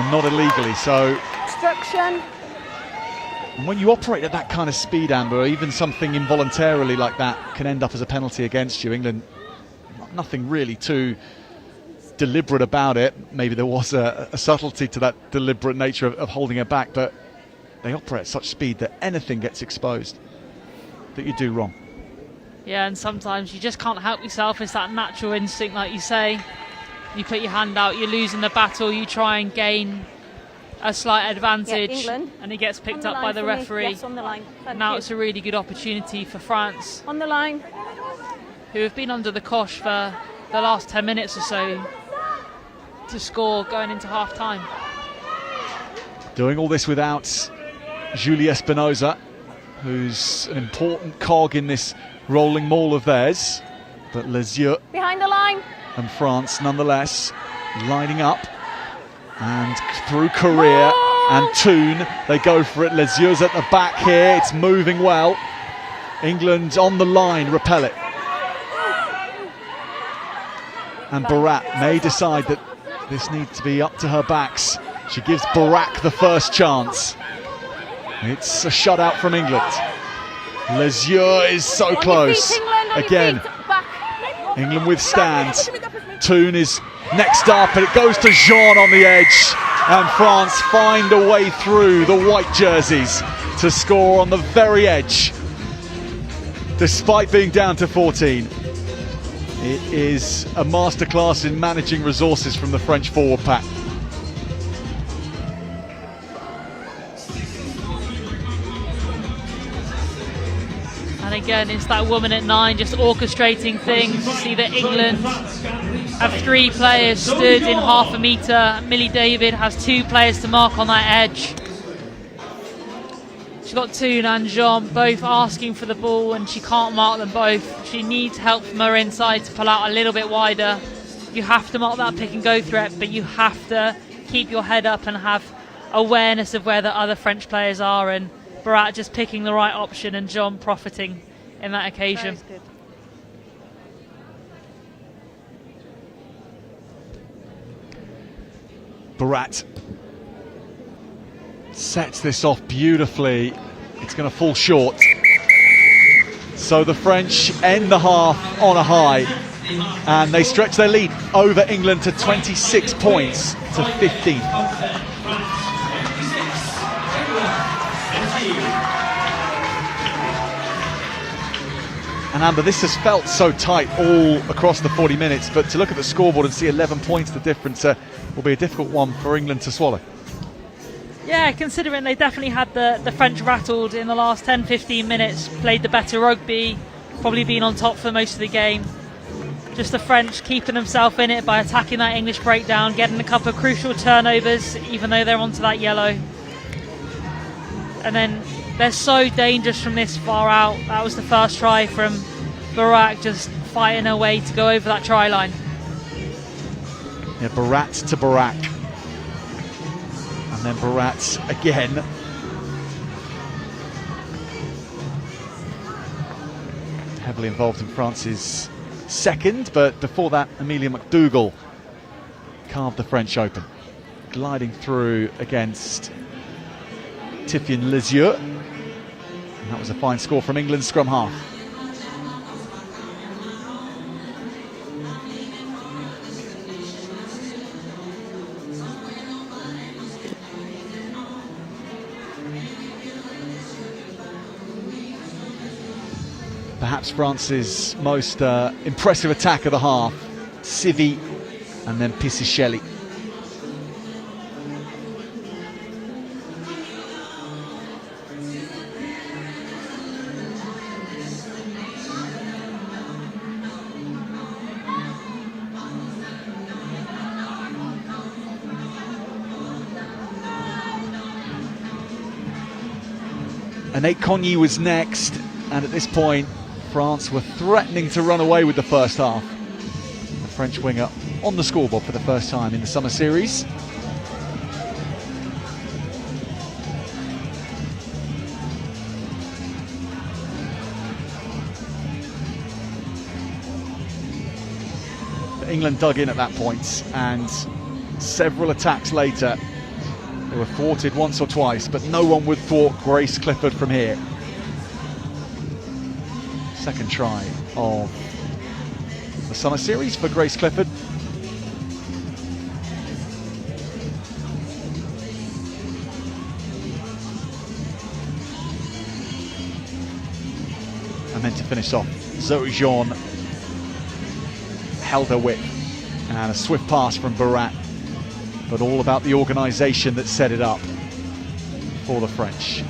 not illegally. So, Obstruction. and when you operate at that kind of speed, Amber, even something involuntarily like that can end up as a penalty against you. England, nothing really too deliberate about it. Maybe there was a subtlety to that deliberate nature of holding her back, but they operate at such speed that anything gets exposed that you do wrong. Yeah, and sometimes you just can't help yourself. It's that natural instinct, like you say. You put your hand out, you're losing the battle, you try and gain a slight advantage, and it gets picked up by the referee. Yes, on the line. Now it's a really good opportunity for France, on the line, who have been under the cosh for the last 10 minutes or so, to score going into half time. Doing all this without Julie Espinosa, who's an important cog in this rolling maul of theirs, but Les Yeux behind the line, and France nonetheless lining up, and through Korea and Thun, they go for it. Les Yeux at the back here, it's moving well. England on the line, repel it. And Barat may decide that this needs to be up to her backs. She gives Barak the first chance. It's a shutout from England. Les Yeux is so close. Again, England withstand. Thun is next up, and it goes to Jean on the edge. And France find a way through the white jerseys to score on the very edge, despite being down to 14. It is a masterclass in managing resources from the French forward pack. And again, it's that woman at 9 just orchestrating things. See that England have 3 players stood in half a metre. Millie David has 2 players to mark on that edge. She's got Thun and Jean both asking for the ball, and she can't mark them both. She needs help from her inside to pull out a little bit wider. You have to mark that pick and go threat, but you have to keep your head up and have awareness of where the other French players are, and Barat just picking the right option and John profiting in that occasion. That is good. Barat sets this off beautifully. It's going to fall short. So the French end the half on a high, and they stretch their lead over England to 26 points to 15. And Amber, this has felt so tight all across the 40 minutes, but to look at the scoreboard and see 11 points the difference will be a difficult one for England to swallow. Yeah, considering they definitely had the French rattled in the last 10-15 minutes, played the better rugby, probably been on top for most of the game. Just the French keeping themselves in it by attacking that English breakdown, getting a couple of crucial turnovers, even though they're onto that yellow. And then they're so dangerous from this far out. That was the first try from Barak, just fighting her way to go over that try line. Yeah, Barat to Barak. And then Barat again. Heavily involved in France's second, but before that, Amelia McDougall carved the French open. Gliding through against Tiffany Lisieux. And that was a fine score from England's scrum half. Perhaps France's most impressive attack of the half, Civi and then Pisichelli. Nate Cogny was next, and at this point France were threatening to run away with the first half. The French winger on the scoreboard for the first time in the summer series. But England dug in at that point, and several attacks later they were thwarted once or twice, but no one would thwart Grace Clifford from here. Second try of the summer series for Grace Clifford. And then to finish off, Zoe Jean held her width, and a swift pass from Barat, but all about the organisation that set it up for the French.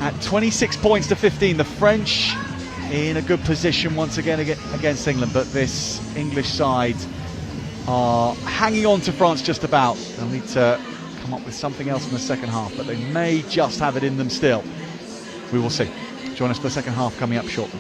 At 26 points to 15, the French in a good position once again against England, but this English side are hanging on to France just about. They'll need to come up with something else in the second half, but they may just have it in them still. We will see. Join us for the second half coming up shortly.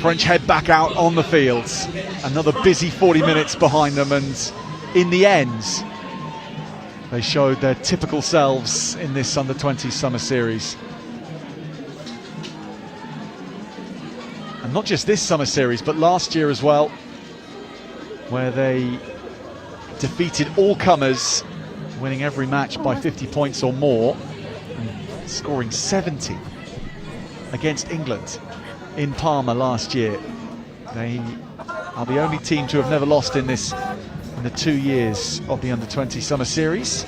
French head back out on the fields. Another busy 40 minutes behind them, and in the end, they showed their typical selves in this Under-20s Summer Series. And not just this Summer Series, but last year as well, where they defeated all comers, winning every match by 50 points or more, and scoring 70 against England in Parma last year. They are the only team to have never lost in the 2 years of the Under-20 Summer Series.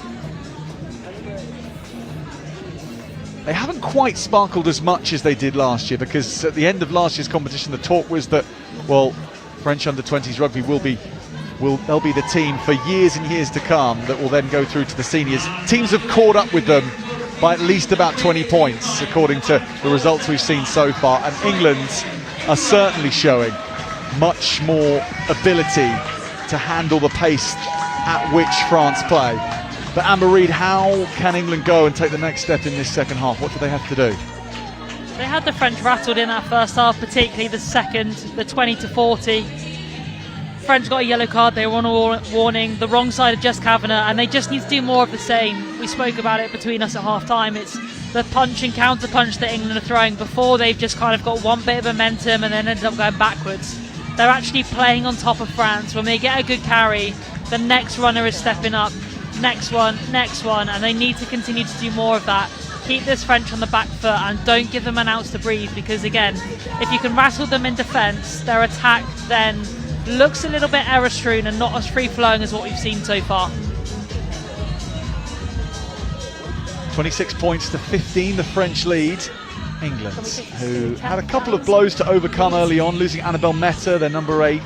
They haven't quite sparkled as much as they did last year, because at the end of last year's competition the talk was that, well, French Under-20s rugby they'll be the team for years and years to come that will then go through to the seniors. Teams have caught up with them by at least about 20 points according to the results we've seen so far, and England are certainly showing much more ability to handle the pace at which France play. But Amber Reid, how can England go and take the next step in this second half? What do they have to do? They had the French rattled in that first half, particularly the second, the 20-40. French got a yellow card, they were on a warning, the wrong side of Jess Kavanagh, and they just need to do more of the same. We spoke about it between us at half time. It's the punch and counter punch that England are throwing. Before, they've just kind of got one bit of momentum and then ended up going backwards. They're actually playing on top of France. When they get a good carry, the next runner is stepping up, next one, and they need to continue to do more of that. Keep this French on the back foot and don't give them an ounce to breathe, because again, if you can rattle them in defence, their attack then looks a little bit error-strewn and not as free-flowing as what we've seen so far. 26 points to 15, the French lead. England, who had a couple of blows to overcome early on, losing Annabelle Meta, their number 8.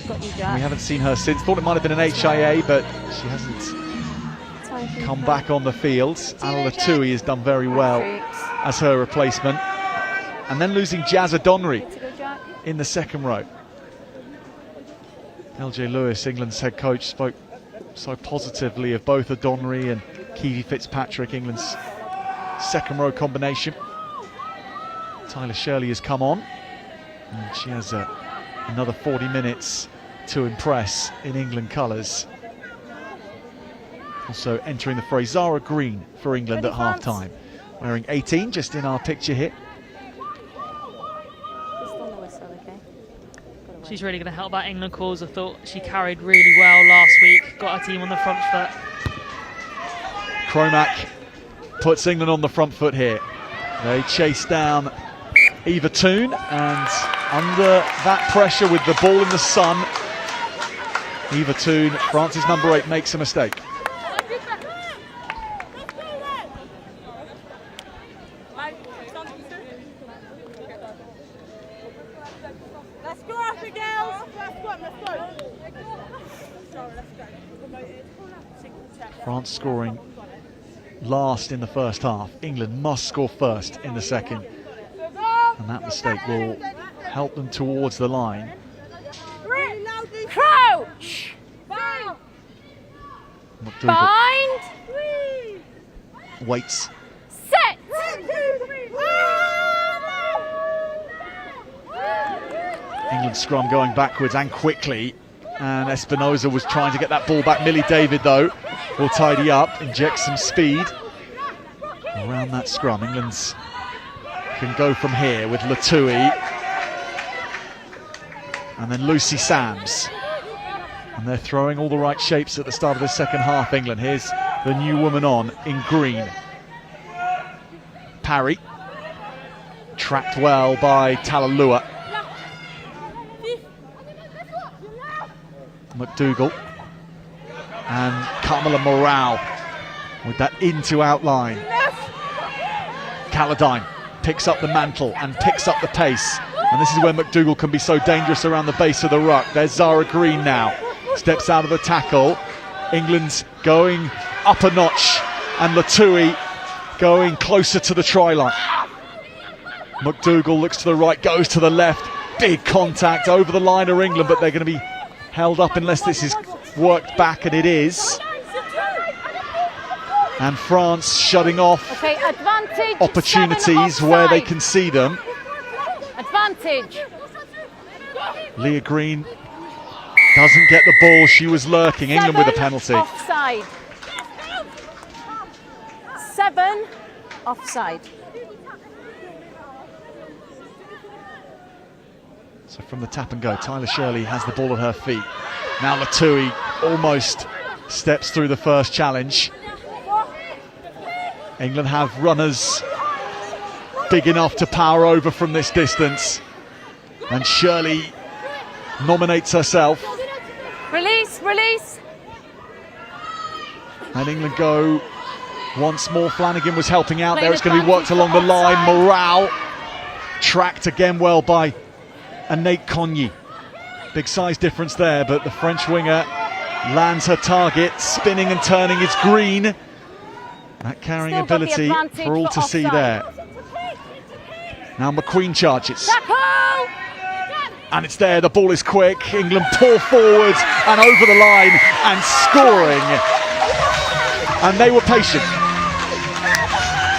We haven't seen her since. Thought it might have been an HIA, but she hasn't come back on the field. Anna Latouille has done very well as her replacement. And then losing Jazza Donry in the second row. LJ Lewis, England's head coach, spoke so positively of both Donry and Kiwi Fitzpatrick, England's second row combination. Tyler Shirley has come on, and she has another 40 minutes to impress in England colours. Also entering the fray, Zara Green for England at half-time, wearing 18, just in our picture here. She's really going to help that England cause. I thought she carried really well last week, got her team on the front foot. Cromack puts England on the front foot here. They chase down Eva Toon, and under that pressure with the ball in the sun, Eva Toon, France's number 8, makes a mistake. Let's go after girls. Let's go. France scoring last in the first half. England must score first in the second. And that mistake will help them towards the line. Crouch! Bind! Waits. Set! England scrum going backwards and quickly. And Espinosa was trying to get that ball back. Millie David, though, will tidy up, inject some speed around that scrum. England's can go from here with Latouille and then Lucy Sams, and they're throwing all the right shapes at the start of the second half. England, here's the new woman on in green. Parry tracked well by Talalua. McDougall and Carmela Morale with that into outline. Caladine picks up the mantle and picks up the pace, and this is where McDougall can be so dangerous around the base of the ruck. There's Zara Green now, steps out of the tackle. England's going up a notch, and Latouille going closer to the try line. McDougall looks to the right, goes to the left, big contact over the line of England, but they're going to be held up unless this is worked back, and it is. And France shutting off advantage, opportunities where they can see them. Advantage. Leah Green doesn't get the ball. She was lurking. England with a penalty. Offside. 7 offside. So from the tap and go, Tyler Shirley has the ball at her feet. Now Latui almost steps through the first challenge. England have runners big enough to power over from this distance. And Shirley nominates herself. Release, release. And England go once more. Flanagan was helping out there. It's going to be worked along the line. Morale tracked again well by Nate Conye. Big size difference there, but the French winger lands her target. Spinning and turning is Green. That carrying Still got the ability advantage for all to see there. Now McQueen charges. Tackle! And it's there, the ball is quick. England pour forwards and over the line and scoring. And they were patient.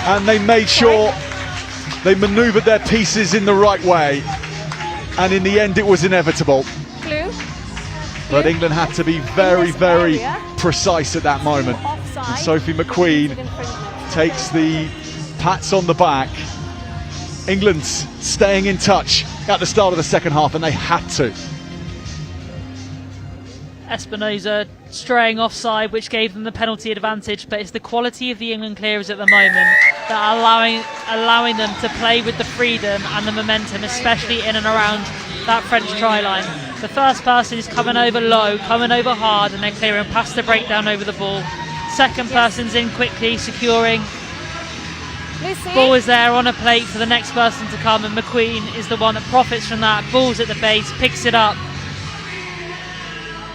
And they made sure they manoeuvred their pieces in the right way. And in the end, it was inevitable. Blue. But England had to be very, very precise at that moment. And Sophie McQueen takes the pats on the back. England's staying in touch at the start of the second half, and they had to. Espinosa straying offside, which gave them the penalty advantage, but it's the quality of the England clearers at the moment that are allowing them to play with the freedom and the momentum, especially in and around that French try line. The first person is coming over low, coming over hard, and they're clearing past the breakdown over the ball. Second person's in quickly, securing. Lucy. Ball is there on a plate for the next person to come, and McQueen is the one that profits from that. Ball's at the base, picks it up,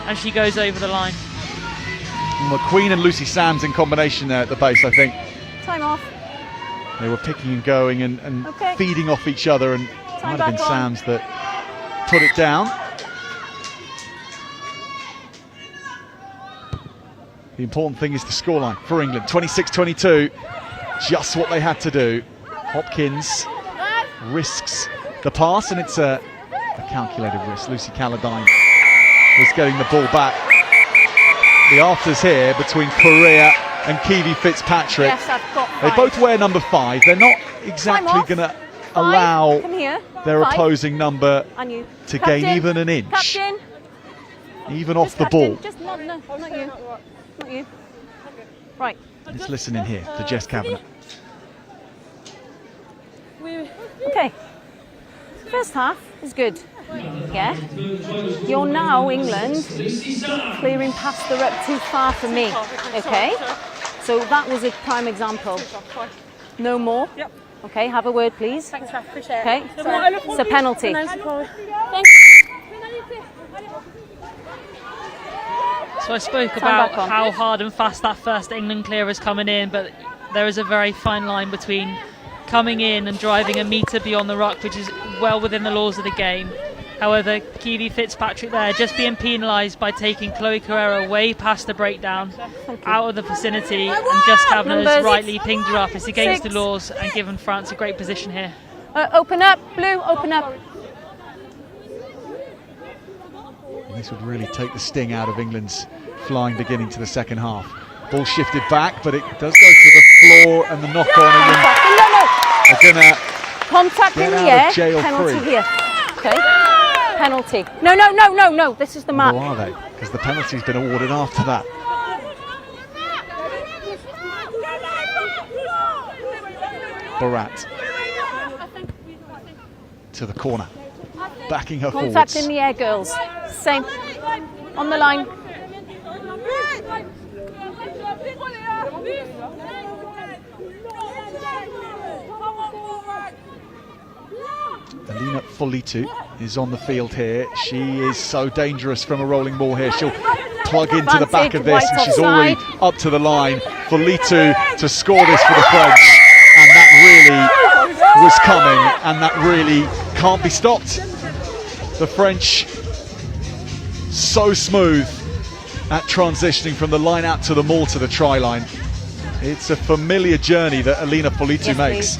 and she goes over the line. McQueen and Lucy Sams in combination there at the base, I think. Time off. They were picking and going and feeding off each other, and it might have been Sams that put it down. The important thing is the scoreline for England, 26-22. Just what they had to do. Hopkins risks the pass, and it's a calculated risk. Lucy Calladine was getting the ball back. The afters here between Correa and Kiwi Fitzpatrick. Yes, I've got 5. They both wear number 5. They're not exactly going to allow their opposing number to gain even an inch. Captain. Even off the ball. Just not you. Not you. Right. Let's listen in here to Jess Kavanagh. Okay. First half is good. Yeah. You're now, England, clearing past the ruck too far for me. Okay. So that was a prime example. No more. Yep. Okay. Have a word, please. Thanks, I appreciate it. Okay. It's a penalty. So I spoke about how hard and fast that first England clear is coming in, but there is a very fine line between coming in and driving a metre beyond the ruck, which is well within the laws of the game. However, Kiwi Fitzpatrick there just being penalised by taking Chloe Carrera way past the breakdown, out of the vicinity, and Jess Kavanagh has rightly pinged her up. It's against the laws and given France a great position here. Open up, Blue, open up. This would really take the sting out of England's flying beginning to the second half. Ball shifted back, but it does go to the floor, and the knock on England are going to contact in the air, penalty here. Okay, penalty. No, this is the mark. Or are they? Because the penalty's been awarded after that. Barat to the corner, backing her forwards. Contact in the air, girls. Same. On the line. Alina Folitu is on the field here. She is so dangerous from a rolling ball here. She'll plug into the back of this, and she's already up to the line. Folitu to score this for the French, and that really was coming, and that really can't be stopped. The French so smooth at transitioning from the line out to the maul to the try line. It's a familiar journey that Alina Folitu makes,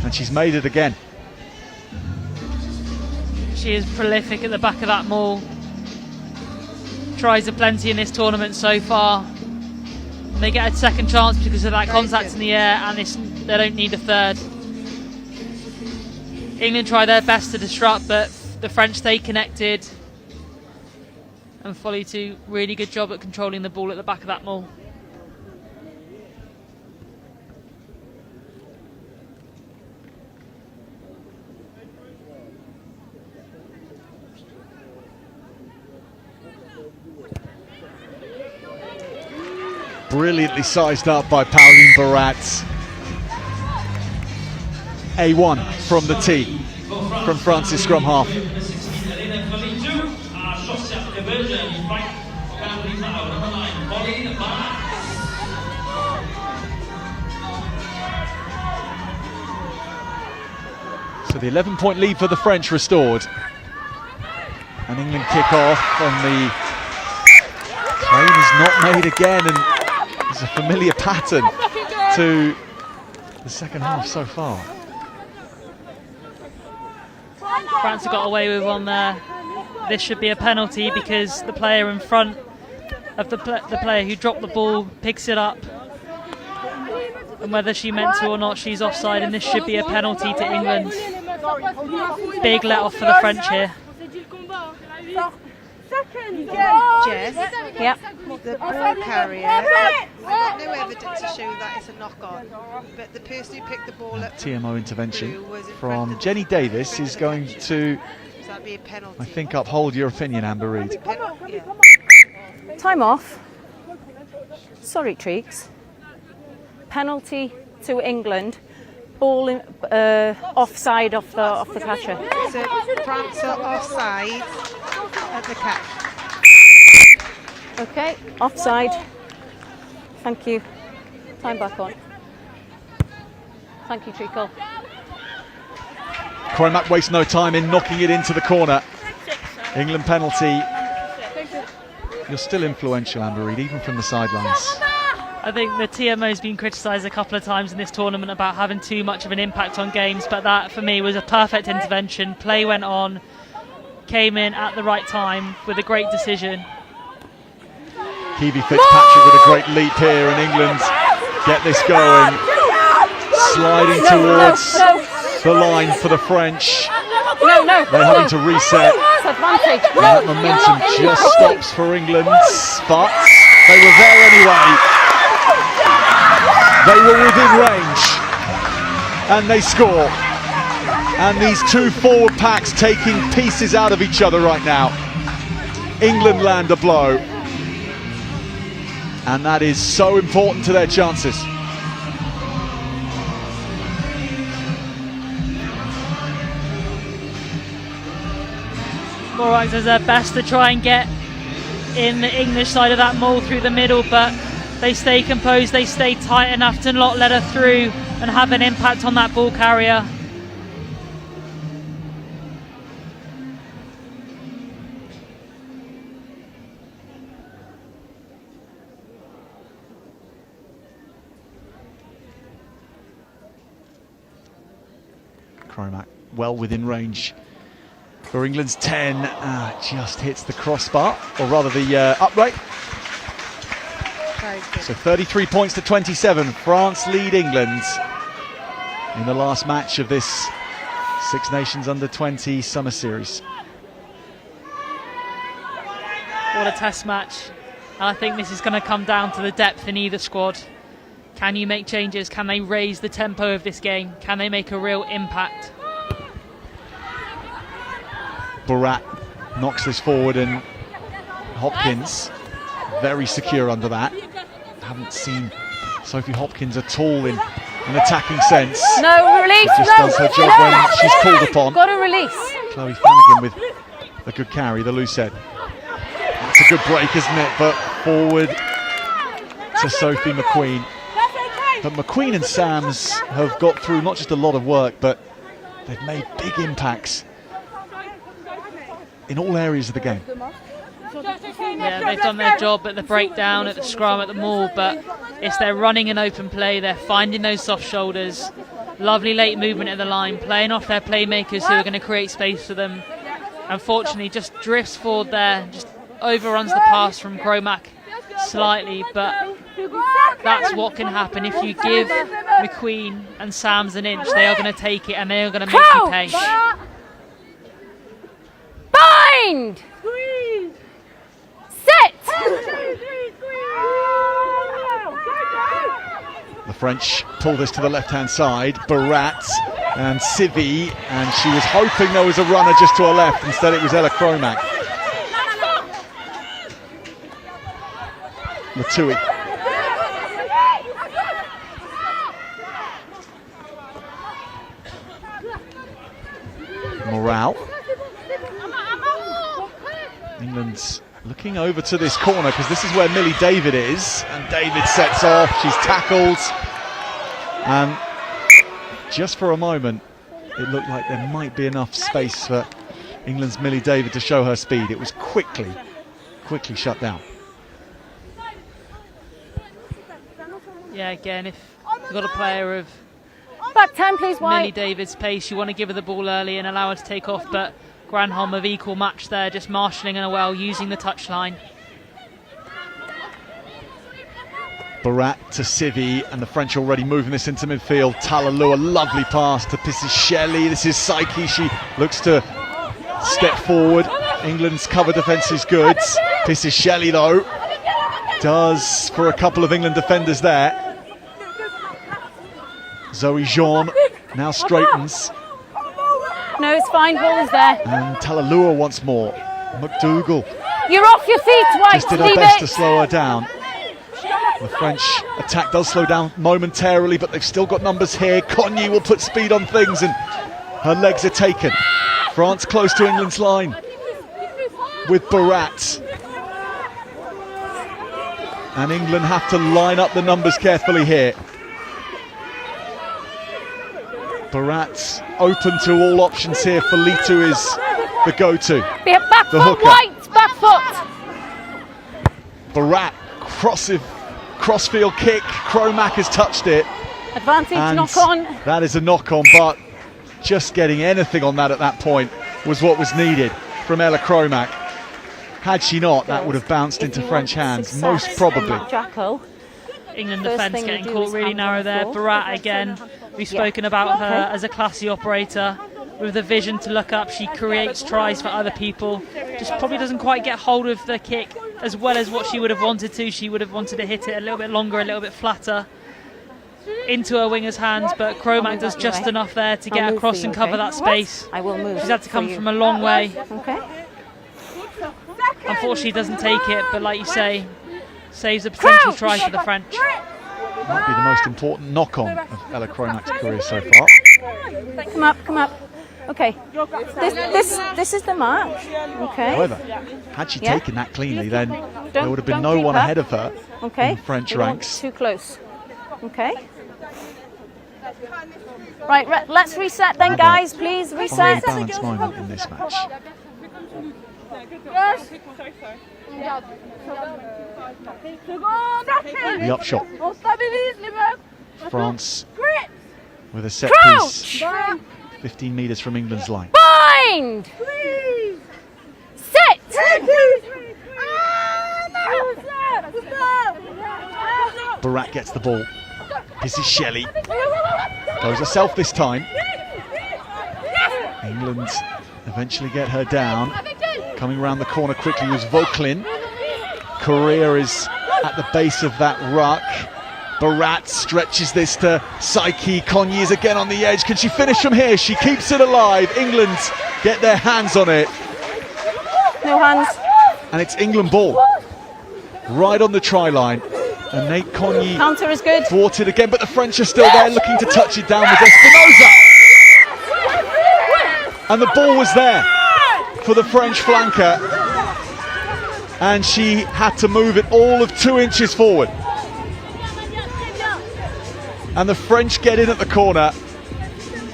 and she's made it again. She is prolific at the back of that maul. Tries a plenty in this tournament so far. They get a second chance because of that contact in the air, and they don't need a third. England try their best to disrupt, but the French stay connected. And Folly do really good job at controlling the ball at the back of that maul. Brilliantly sized up by Pauline Barat. A1 from the tee, from France's scrum half. So the 11-point lead for the French restored. And England kick off, and the claim is not made again, and there's a familiar pattern to the second half so far. France have got away with one there. This should be a penalty because the player in front of the player who dropped the ball picks it up. And whether she meant to or not, she's offside, and this should be a penalty to England. Big let off for the French here. Jess, Yep. the ball carrier, I've got no evidence to show that it's a knock-on, but the person who picked the ball up TMO intervention was in front from of Jenny Davis is going to, so that'd be a penalty. I think, uphold your opinion, Amber Reid. Yeah. Time off. Sorry, Treeks. Penalty to England. Ball in, offside off the catcher. So France are offside at the catch. Okay, offside. Thank you. Time back on. Thank you, Treacle. Cormac wastes no time in knocking it into the corner. England penalty. You're still influential, Amber Reid, even from the sidelines. I think the TMO has been criticised a couple of times in this tournament about having too much of an impact on games, but that for me was a perfect intervention. Play went on, came in at the right time with a great decision. Kiwi Fitzpatrick with a great leap here, and England get this going. Sliding towards the line for the French. No. They're having to reset. Advantage. And that momentum just stops for England, but they were there anyway. They were within range, and they score. And these two forward packs taking pieces out of each other right now. England land a blow, and that is so important to their chances. Morag does their best to try and get in the English side of that maul through the middle, but they stay composed, they stay tight enough to not let her through and have an impact on that ball carrier. Cormac well within range for England's 10. Just hits the crossbar, or rather the upright. So 33 points to 27. France lead England in the last match of this Six Nations Under-20 Summer Series. What a test match. And I think this is going to come down to the depth in either squad. Can you make changes? Can they raise the tempo of this game? Can they make a real impact? Barat knocks this forward, and Hopkins very secure under that. Haven't seen Sophie Hopkins at all in an attacking sense. No, release. She just does her job when she's called upon. Got to release. Chloe Flanagan with a good carry, the loose head. That's a good break, isn't it? But forward to Sophie McQueen. But McQueen and Sams have got through not just a lot of work, but they've made big impacts in all areas of the game. Yeah, they've done their job at the breakdown, at the scrum, at the maul, but it's their running and open play, they're finding those soft shoulders, lovely late movement at the line, playing off their playmakers who are going to create space for them. unfortunately just drifts forward there, just overruns the pass from Cromack slightly, but that's what can happen if you give McQueen and Sams an inch. They are going to take it and they are going to make you pay. Bind! Sit! The French pull this to the left-hand side. Barat and Civi, and she was hoping there was a runner just to her left. Instead it was Ella Cromack. Latui. Morale. England's looking over to this corner because this is where Millie David is, and David sets off. She's tackled, and just for a moment it looked like there might be enough space for England's Millie David to show her speed. It was quickly shut down. Yeah, again, if you've got a player of Back 10, please, Millie White. David's pace, you want to give her the ball early and allow her to take off, but Granholm of equal match there, just marshalling her well, using the touchline. Barat to Civi, and the French already moving this into midfield. Talalua, lovely pass to Pisichelli. This is Psyche, she looks to step forward. England's cover defence is good. Pisichelli though, does for a couple of England defenders there. Zoe Jean now straightens. No, it's fine, ball is there. And Talalua once more. McDougall You're off your feet, White. just did her Leave best it. to slow her down. The French attack does slow down momentarily, but they've still got numbers here. Cogny will put speed on things, and her legs are taken. France close to England's line with Barat. And England have to line up the numbers carefully here. Barat's open to all options here. Felitu is the go-to. Back The foot, hooker. White. Back foot. Barat, crossfield kick. Cromack has touched it. Advantage, And knock on. that is a knock-on, but just getting anything on that at that point was what was needed from Ella Cromack. Had she not, that would have bounced into French hands, most probably. Jackal. England First defence thing you getting do caught is really hand on narrow the there. floor. Barat again, we've spoken about her as a classy operator with the vision to look up. She creates tries for other people, just probably doesn't quite get hold of the kick as well as what she would have wanted to. She would have wanted to hit it a little bit longer, a little bit flatter into her winger's hands, but Cromack does just enough there to get across and cover that space. I will move. She's had to come for you. from a long way. Okay. Unfortunately doesn't take it, but like you say, saves a potential try for the French. Might be the most important knock-on of Ella Cromack's career so far. Come up, come up. Okay. This is the march. Okay. However, had she Yeah. taken that cleanly, then there Don't- would have been don't no keep one up. ahead of her Okay. in French You don't ranks. Too close. Okay. Right, let's reset then, guys. Please Very reset. balanced moment in this match. The upshot. France with a set piece, Crouch. 15 metres from England's line. Bind. Sit. Barat gets the ball. This is Shelley. Goes herself this time. England eventually get her down. Coming around the corner quickly was Vauclin. Correa is at the base of that ruck. Barat stretches this to Psyche. Cogny is again on the edge. Can she finish from here? She keeps it alive. England get their hands on it. No hands. And it's England ball. Right on the try line. And Nate Cogny Counter is good. fought it again, but the French are still there looking to touch it down with Espinoza. And the ball was there for the French flanker. And she had to move it all of 2 inches forward. And the French get in at the corner.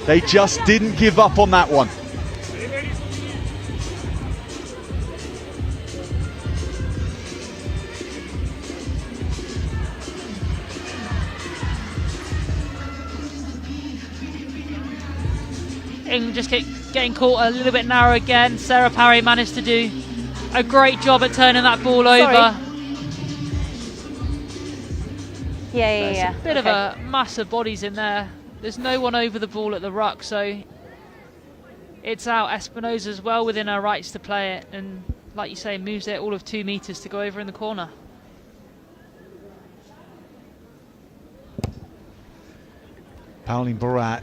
They just didn't give up on that one. England just getting caught a little bit narrow again. Sarah Parry managed to do a great job at turning that ball over. Yeah. A bit of a mass of bodies in there. There's no one over the ball at the ruck, so it's out. Espinosa's well within her rights to play it, and like you say, moves it all of 2 metres to go over in the corner. Pauline Barat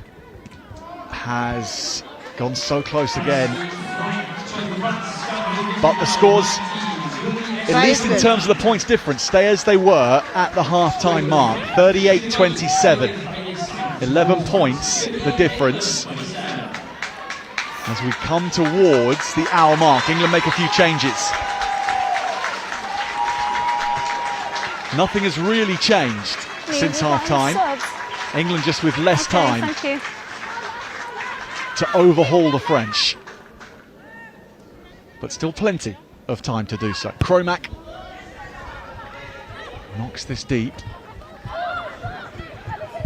has gone so close again, but the scores, at least in terms of the points difference, stay as they were at the half-time mark. 38-27, 11 points the difference. As we come towards the hour mark, England make a few changes. Nothing has really changed since half-time. England just with less time to overhaul the French. But still plenty of time to do so. Cromack knocks this deep.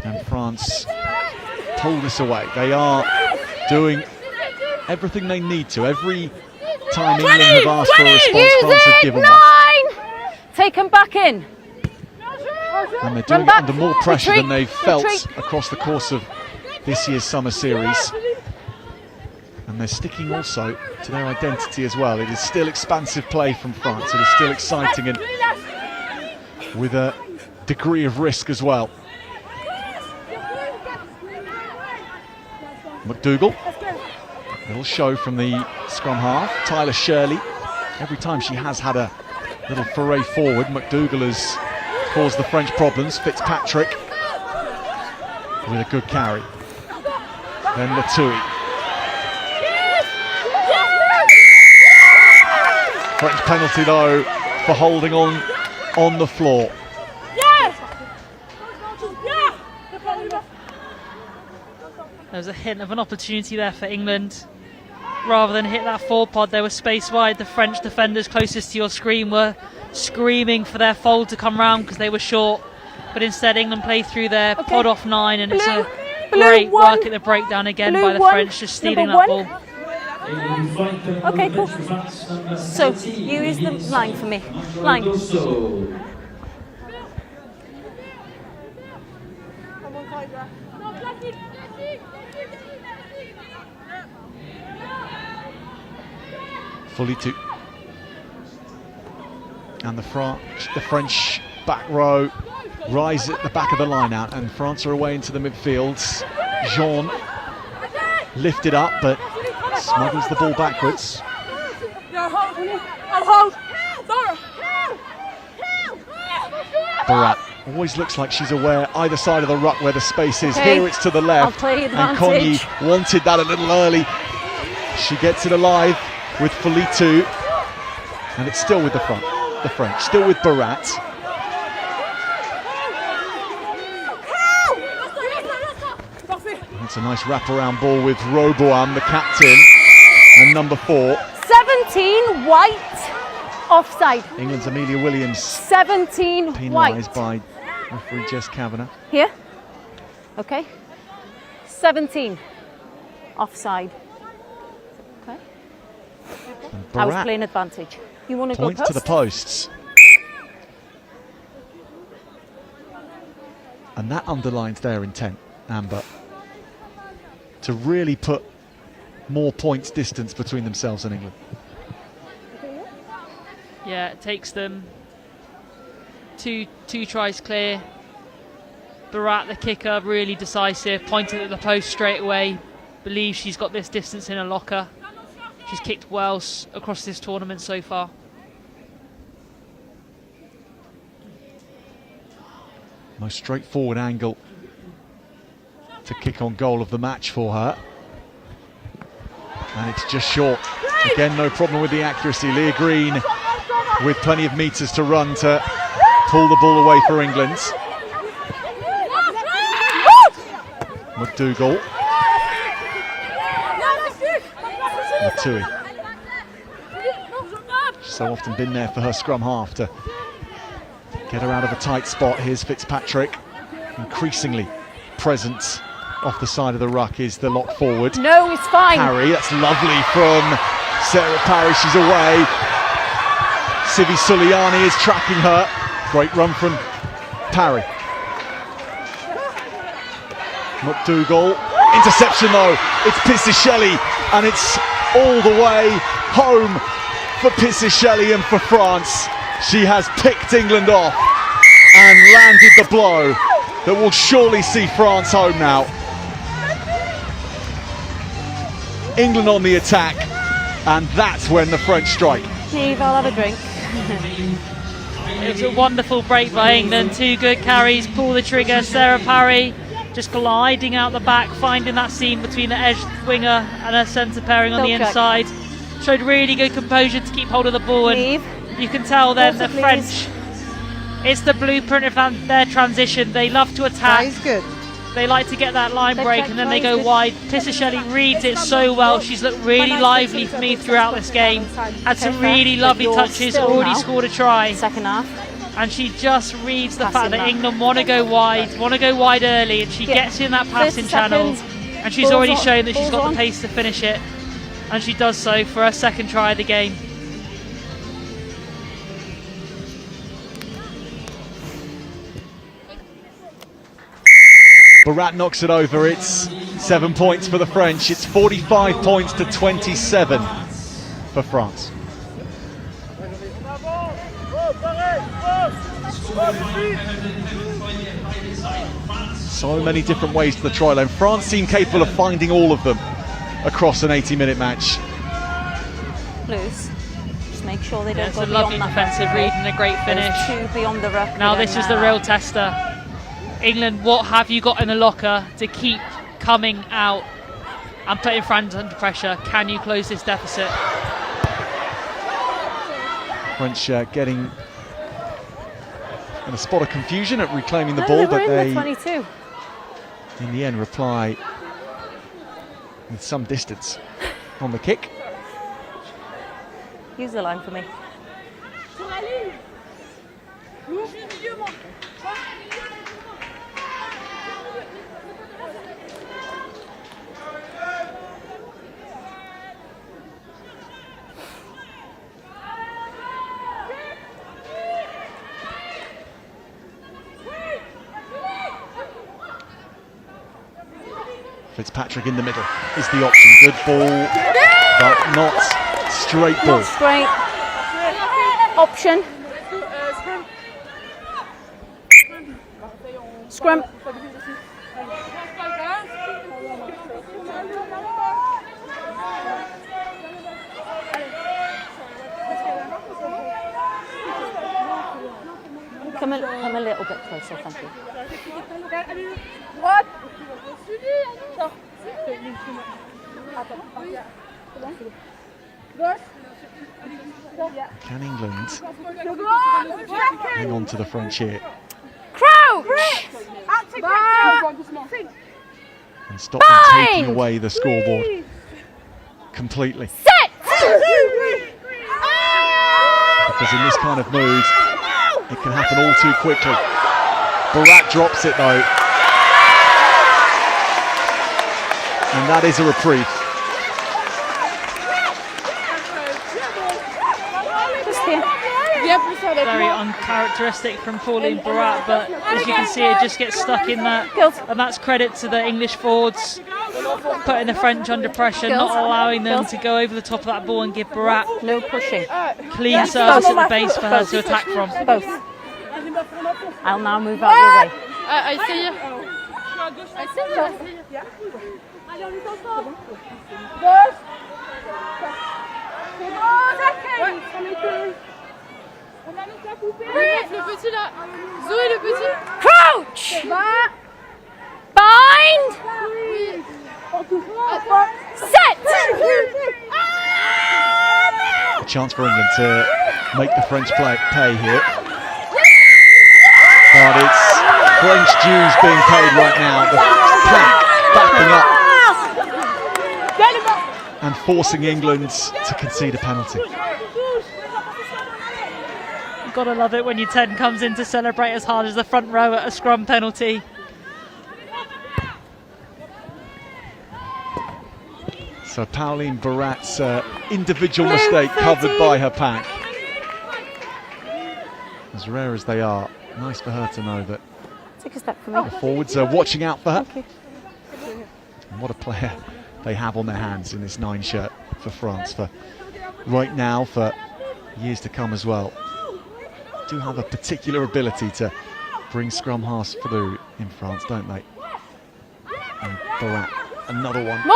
And France pull this away. They are doing everything they need to. Every time England have asked for a response, France have given one. Take them back in. And they're doing it under more pressure than they've felt across the course of this year's summer series. And they're sticking also to their identity as well. It is still expansive play from France. It is still exciting and with a degree of risk as well. McDougall. Little show from the scrum half. Tyler Shirley. Every time she has had a little foray forward, McDougall has caused the French problems. Fitzpatrick with a good carry. Then Latouille. French penalty though for holding on the floor. There was a hint of an opportunity there for England. Rather than hit that forward pod, they were space wide. The French defenders closest to your screen were screaming for their fold to come round because they were short. But instead England played through their pod off 9, and it's a great work at the breakdown again by the French, just stealing that ball. Okay, cool. So, use the line for me. Line. Fully two. And the French back row rise at the back of the line out, and France are away into the midfields. Jean lifted up, but smuggles the ball backwards. Barat always looks like she's aware either side of the ruck where the space is. Here it's to the left, and Cogny wanted that a little early. She gets it alive with Folitou, and it's still with the French, still with Barat. That's a nice wraparound ball with Roboam, the captain, and number 4. 17 white, offside. England's Amelia Williams 17 penalised white. by referee Jess Kavanagh. Here. Okay. 17 offside. Okay. I was playing advantage. You want to go points post? to the posts. And that underlines their intent, Amber, to really put more points distance between themselves and England. Yeah, it takes them two tries clear. Barat, the kicker, really decisive, pointed at the post straight away. Believes she's got this distance in her locker. She's kicked well across this tournament so far. Most straightforward angle to kick on goal of the match for her. And it's just short. Again, no problem with the accuracy. Leah Green with plenty of metres to run to pull the ball away for England. McDougall. Latouille. She's so often been there for her scrum half to get her out of a tight spot. Here's Fitzpatrick, increasingly present off the side of the ruck is the lock forward. No, it's fine. Parry, that's lovely from Sarah Parry, she's away. Sivi Suliani is tracking her. Great run from Parry. McDougall, interception though, it's Pisichelli, and it's all the way home for Pisichelli and for France. She has picked England off and landed the blow that will surely see France home now. England on the attack, and that's when the French strike. Steve, I'll have a drink. It was a wonderful break by England. 2 good carries, pull the trigger. Sarah Parry just gliding out the back, finding that seam between the edge winger and her centre pairing on the inside. Showed really good composure to keep hold of the ball, and you can tell then the French, it's the blueprint of their transition. They love to attack. That is good. They like to get that line break and then they go wide. Pisichelli reads it so well. She's looked really lively for me throughout this game. Had some really lovely touches, already scored a try. Second half. And she just reads the fact that England want to go wide early, and she gets in that passing channel, and she's already shown that she's got the pace to finish it, and she does so for her second try of the game. Barat knocks it over. It's 7 points for the French. It's 45 points to 27 for France. So many different ways to the try line. France seem capable of finding all of them across an 80-minute match. Blues, just make sure they don't It's go a lovely beyond that. defensive read and a great finish. There's 2 beyond the ruck. Now this is the real tester. England, what have you got in the locker to keep coming out and putting France under pressure? Can you close this deficit? French getting in a spot of confusion at reclaiming the ball, but they, 22. in the end, reply with some distance on the kick. Use the line for me. Fitzpatrick in the middle is the option. Good ball, but not straight ball. Not straight. Option. Scrum. Come a little bit closer, thank you. What? Can England hang on to the French here Crouch! and stop them taking away the scoreboard completely? Set! Because in this kind of mood, it can happen all too quickly. Barat drops it though. And that is a reprieve. Very uncharacteristic from Pauline Barat, but as you can see, it just gets stuck in that. And that's credit to the English forwards, putting the French under pressure, not allowing them to go over the top of that ball and give Barat no pushing. Clean service at the base for her to attack from. Both. I'll now move out your way. Crouch! Bind! Set! A chance for England to make the French pay here. But it's French dues being paid right now. The pack backing up and forcing England to concede a penalty. Gotta love it when your 10 comes in to celebrate as hard as the front row at a scrum penalty. So Pauline Barat's individual mistake covered by her pack. As rare as they are, nice for her to know that Take a step for me. the forwards are watching out for her. Thank you. And what a player they have on their hands in this 9 shirt for France, for right now, for years to come as well. Do have a particular ability to bring scrum halves through in France, don't they? And Barat, another one in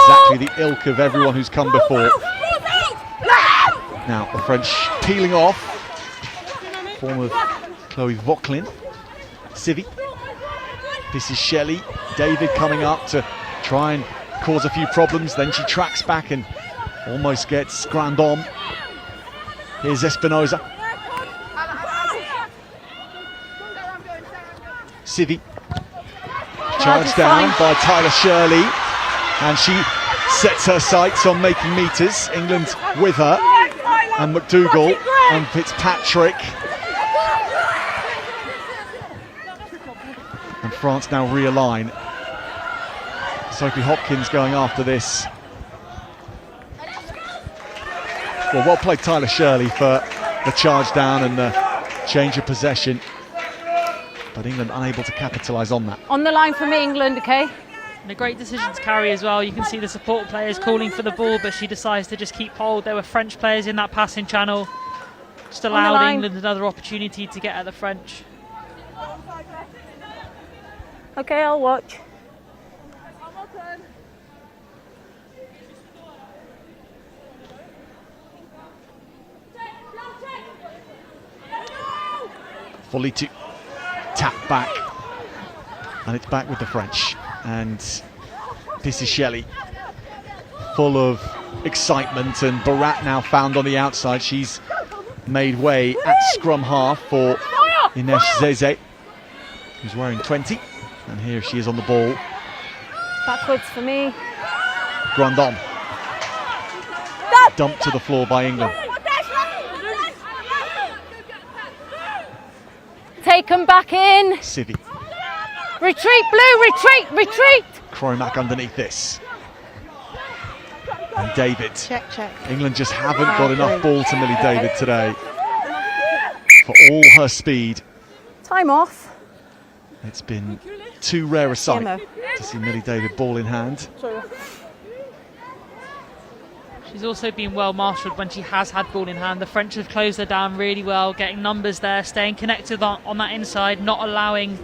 exactly the ilk of everyone who's come before. Now the French peeling off, form of Chloe Vauquelin, Civi. This is Shelley. David coming up to try and cause a few problems, then she tracks back and almost gets Grandhomme. Here's Espinosa. Civi. Charged down by Tyler Shirley, and she sets her sights on making meters. England with her, and McDougall and Fitzpatrick. And France now realign. Sophie Hopkins going after this. Well played Tyler Shirley for the charge down and the change of possession. But England unable to capitalise on that. On the line from England, okay? And a great decision to carry as well. You can see the support players calling for the ball, but she decides to just keep hold. There were French players in that passing channel. Just allowed England another opportunity to get at the French. Okay, I'll watch. Fully to tap back, and it's back with the French. And this is Shelley, full of excitement, and Barat now found on the outside. She's made way at scrum half for Ines Zeze, who's wearing 20, and here she is on the ball. Backwards for me. Grandhomme dumped to the floor by England. Take them back in. Civi. Retreat, Blue, retreat, retreat. Cromack underneath this. And David. Check. England just haven't got enough ball to Millie David today. For all her speed. Time off. It's been too rare a sight to see Millie David ball in hand. She's also been well marshalled when she has had ball in hand. The French have closed her down really well, getting numbers there, staying connected on that inside, not allowing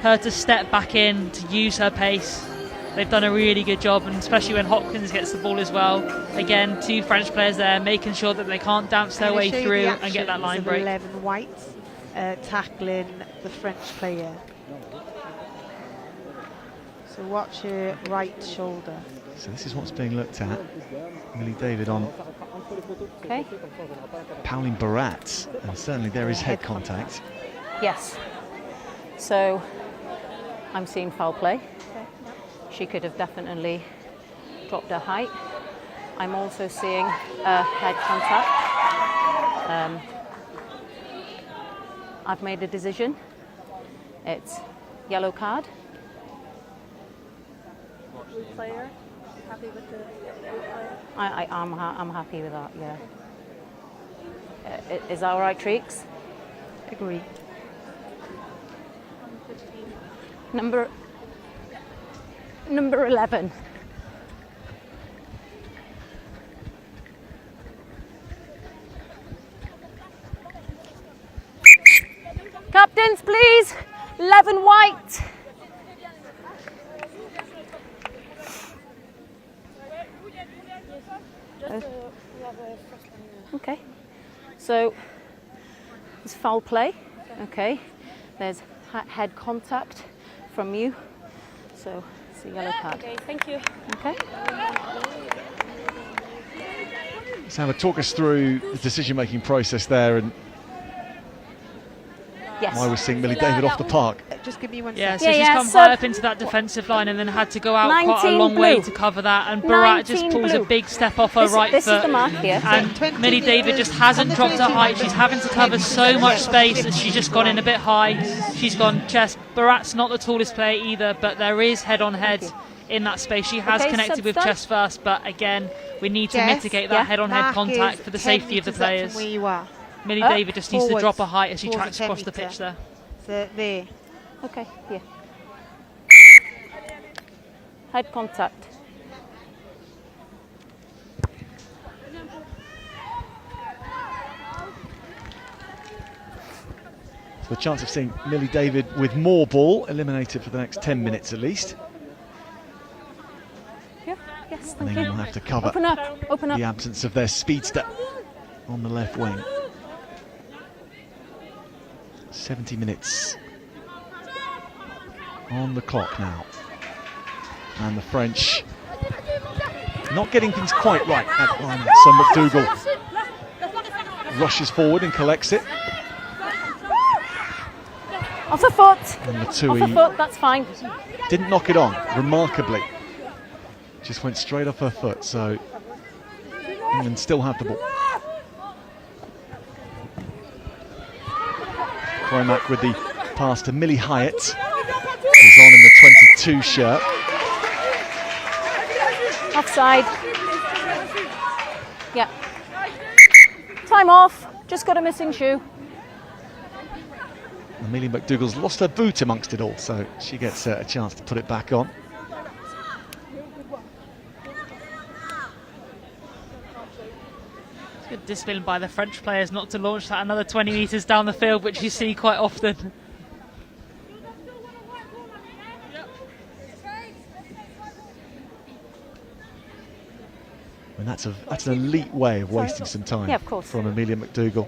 her to step back in, to use her pace. They've done a really good job, and especially when Hopkins gets the ball as well. Again, 2 French players there, making sure that they can't dance their way through and get that line break. 11 White tackling the French player. So watch her right shoulder. So this is what's being looked at. Millie David on Pauline Barat, and certainly there is head contact. Yes. So I'm seeing foul play. She could have definitely dropped her height. I'm also seeing head contact. I've made a decision. It's yellow card. Player, happy with the I'm happy with that, yeah. Is that all right, Treeks? Agree. Number 11. Captains, please. 11 White. Okay, so it's foul play. Okay, there's head contact from you, so it's a yellow card. Okay, thank you. Okay. Sam, talk us through the decision-making process there and Yes. why we're seeing Millie David off the park. Just give me one Yeah, second. so she's come high up into that defensive line and then had to go out quite a long way to cover that, and Barat just pulls a big step off her right This foot. is the mark here. And Millie David just hasn't dropped her height. She's having to cover so much space that she's just gone in a bit high. She's gone chest. Barat's not the tallest player either, but there is head on head in that space. She has Okay, connected with subs done. chest first, but again, we need to Jess, mitigate that head-on-head Mark contact is for the 10 safety of the metres up from players. where you are. Millie Up, David just needs to forwards, drop her height as she towards tracks the 10 across the metre. pitch there. So there. Okay, here. Head contact. So the chance of seeing Millie David with more ball eliminated for the next 10 minutes at least. Yeah, yes, And thank England you. will have to cover Open up, open up. the absence of their speedster on the left wing. 70 minutes on the clock now. And the French not getting things quite right at line. So McDougall rushes forward and collects it. Off a foot. And Off a Matui foot, that's fine. didn't knock it on, remarkably. Just went straight off her foot, so England still have the ball. Cromack with the pass to Millie Hyatt, who's on in the 22 shirt. Offside. Yeah. Time off. Just got a missing shoe. Amelia McDougall's lost her boot amongst it all, so she gets a chance to put it back on. It's good discipline by the French players not to launch that another 20 metres down the field, which you see quite often. And that's an elite way of wasting some time Yeah, of course. from Amelia McDougall,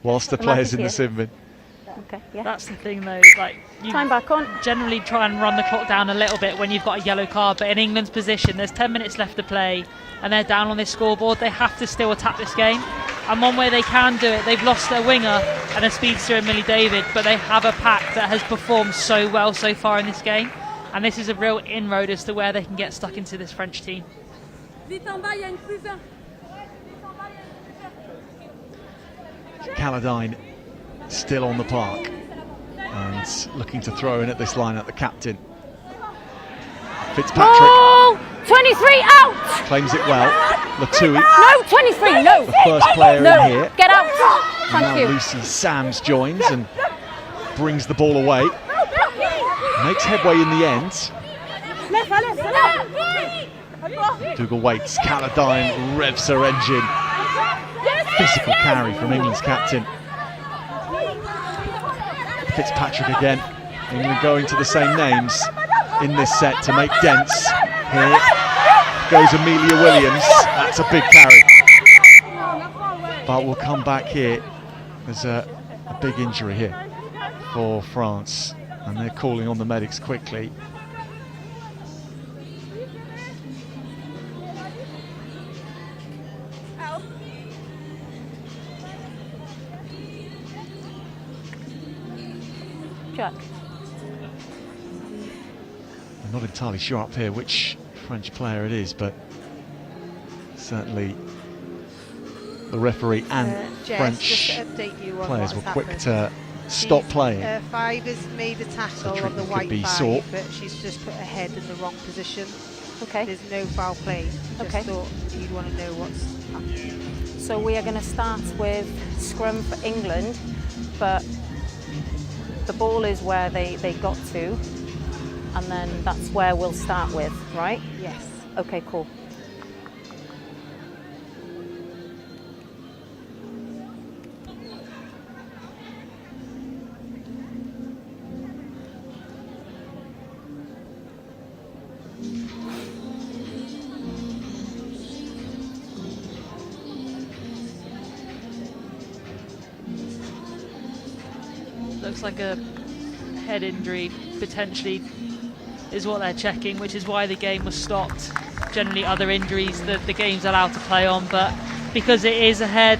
whilst the The mark players is in the here. sin bin. Okay, yeah. That's the thing though, like you Time back on. generally try and run the clock down a little bit when you've got a yellow card, but in England's position there's 10 minutes left to play and they're down on this scoreboard. They have to still attack this game, and one way they can do it, they've lost their winger and a speedster in Millie David, but they have a pack that has performed so well so far in this game, and this is a real inroad as to where they can get stuck into this French team. Caladine still on the park and looking to throw in at this line at the captain. Fitzpatrick Oh, 23 out. claims it well. Latui, No, 23, no. the first player No, in here. get out. And now Thank you. Lucy Sams joins and brings the ball away. Makes headway in the end. Dougal waits. Caladine revs her engine. Physical carry from England's captain. Fitzpatrick again. England going to the same names in this set to make dents. Here goes Amelia Williams. That's a big carry. But we'll come back here. There's a big injury here for France, and they're calling on the medics quickly. Jack. I'm not entirely sure up here which French player it is, but certainly the referee and Jess, French just to update you on players were what's quick happened. to stop playing. 5 has made a So tackle on the treatment could white be 5, sought. but she's just put her head in the wrong position. Okay. There's no foul play. Just Okay. thought you'd want to know what's happening. So we are going to start with scrum for England, but the ball is where they got to, and then that's where we'll start with, right? Yes. Okay, cool. Looks like a head injury potentially is what they're checking, which is why the game was stopped. Generally other injuries that the game's allowed to play on, but because it is a head,